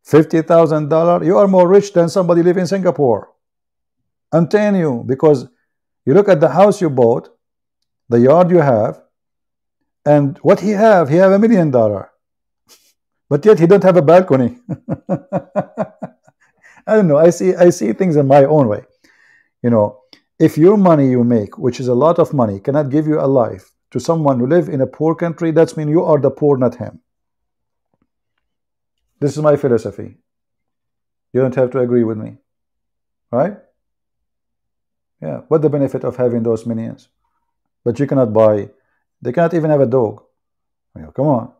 $50,000, you are more rich than somebody living in Singapore. I'm telling you, because you look at the house you bought, the yard you have, and what he have $1 million. But yet he don't have a balcony. I don't know. I see things in my own way. If your money you make, which is a lot of money, cannot give you a life to someone who live in a poor country, that means you are the poor, not him. This is my philosophy. You don't have to agree with me, right? Yeah. What the benefit of having those millions? But you cannot buy. They cannot even have a dog. Come on.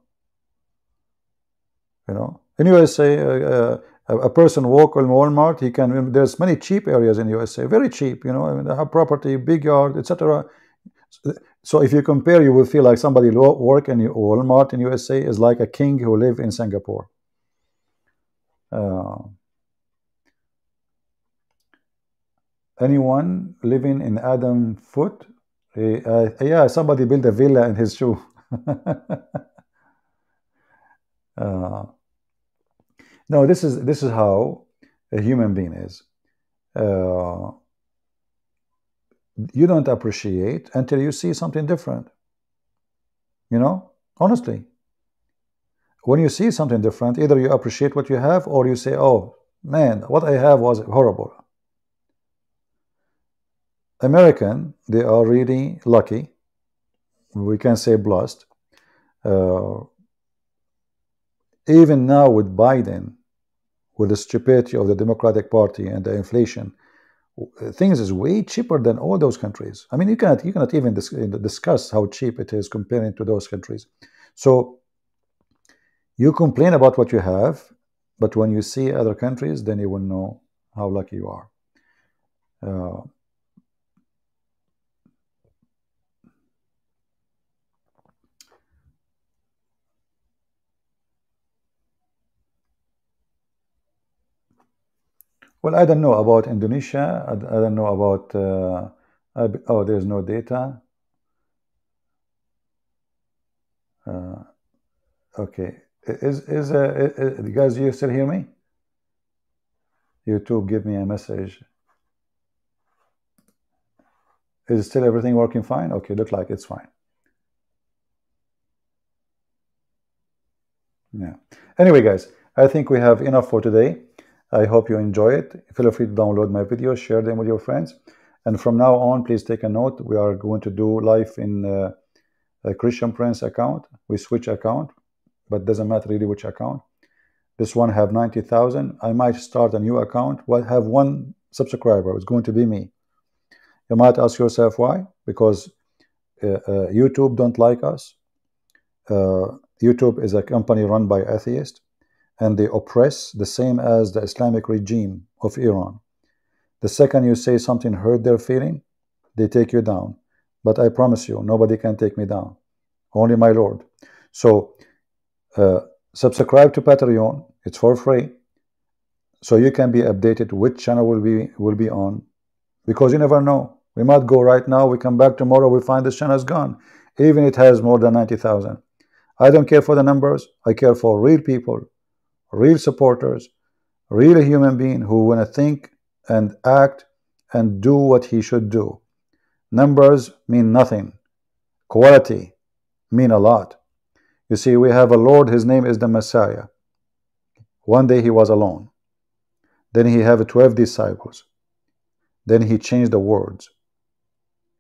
In USA, a person walk in Walmart, he can. There's many cheap areas in USA, very cheap. They have property, big yard, etc. So if you compare, you will feel like somebody work in Walmart in USA is like a king who live in Singapore. Anyone living in Adam foot? Yeah, somebody built a villa in his shoe. No, this is how a human being is. You don't appreciate until you see something different. Honestly. When you see something different, either you appreciate what you have or you say, oh man, what I have was horrible. American, they are really lucky. We can say blessed. Even now with Biden, with the stupidity of the Democratic Party and the inflation, things is way cheaper than all those countries. I mean, you cannot even discuss how cheap it is comparing to those countries. So you complain about what you have, but when you see other countries, then you will know how lucky you are. Well, I don't know about Indonesia. I don't know about. Oh, there's no data. Okay. Guys, you still hear me? YouTube, give me a message. Is still everything working fine? Okay, look like it's fine. Yeah. Anyway, guys, I think we have enough for today. I hope you enjoy it. Feel free to download my videos, share them with your friends. And from now on, please take a note. We are going to do live in a Christian Prince account. We switch account, but doesn't matter really which account. This one have 90,000. I might start a new account. Well, have one subscriber. It's going to be me. You might ask yourself why? Because YouTube don't like us. YouTube is a company run by atheists, and they oppress the same as the Islamic regime of Iran. The second you say something hurt their feeling, they take you down. But I promise you, nobody can take me down. Only my Lord. So subscribe to Patreon. It's for free. So you can be updated which channel will be on. Because you never know. We might go right now, we come back tomorrow, we find this channel is gone. Even it has more than 90,000. I don't care for the numbers. I care for real people, real supporters, real human being who want to think and act and do what he should do. Numbers mean nothing. Quality mean a lot. You see, we have a Lord, his name is the Messiah. One day he was alone. Then he have 12 disciples. Then he changed the words.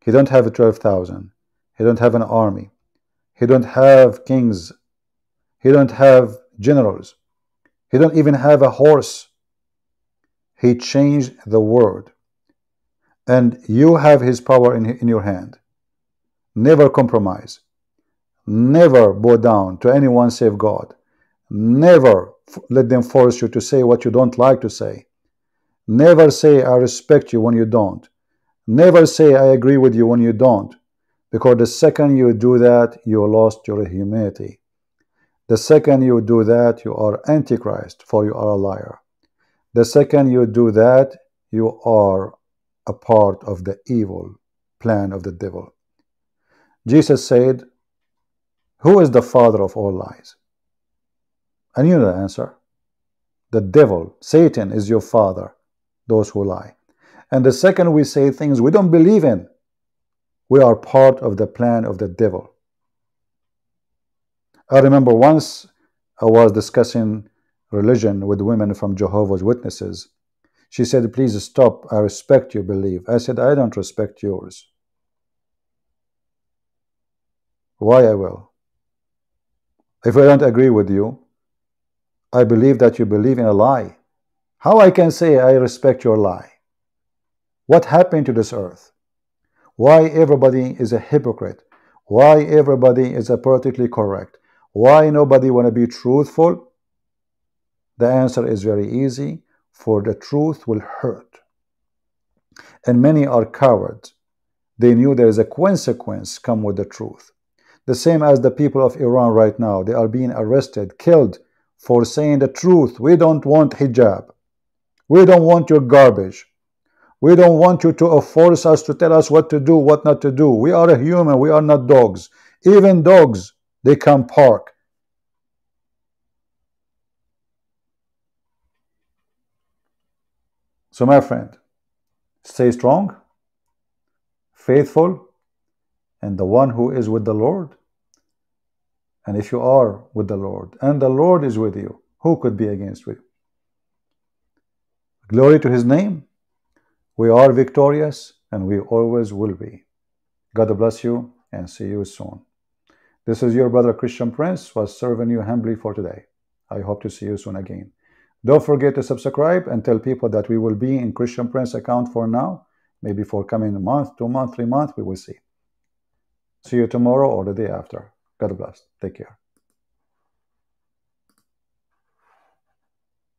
He don't have 12,000. He don't have an army. He don't have kings. He don't have generals. He don't even have a horse. He changed the world. And you have his power in your hand. Never compromise. Never bow down to anyone save God. Never let them force you to say what you don't like to say. Never say I respect you when you don't. Never say I agree with you when you don't. Because the second you do that, you lost your humanity. The second you do that, you are Antichrist, for you are a liar. The second you do that, you are a part of the evil plan of the devil. Jesus said, who is the father of all lies? And you know the answer. The devil, Satan, is your father, those who lie. And the second we say things we don't believe in, we are part of the plan of the devil. I remember once I was discussing religion with women from Jehovah's Witnesses. She said, please stop. I respect your belief. I said, I don't respect yours. Why I will? If I don't agree with you, I believe that you believe in a lie. How I can say I respect your lie? What happened to this earth? Why everybody is a hypocrite? Why everybody is a politically correct? Why nobody want to be truthful? The answer is very easy. For the truth will hurt. And many are cowards. They knew there is a consequence come with the truth. The same as the people of Iran right now. They are being arrested, killed for saying the truth. We don't want hijab. We don't want your garbage. We don't want you to force us to tell us what to do, what not to do. We are a human. We are not dogs. Even dogs, they can bark. So my friend, stay strong, faithful, and the one who is with the Lord. And if you are with the Lord, and the Lord is with you, who could be against you? Glory to his name. We are victorious, and we always will be. God bless you, and see you soon. This is your brother Christian Prince, was serving you humbly for today. I hope to see you soon again. Don't forget to subscribe and tell people that we will be in Christian Prince account for now. Maybe for coming month, 2 months, 3 months, we will see. See you tomorrow or the day after. God bless. Take care.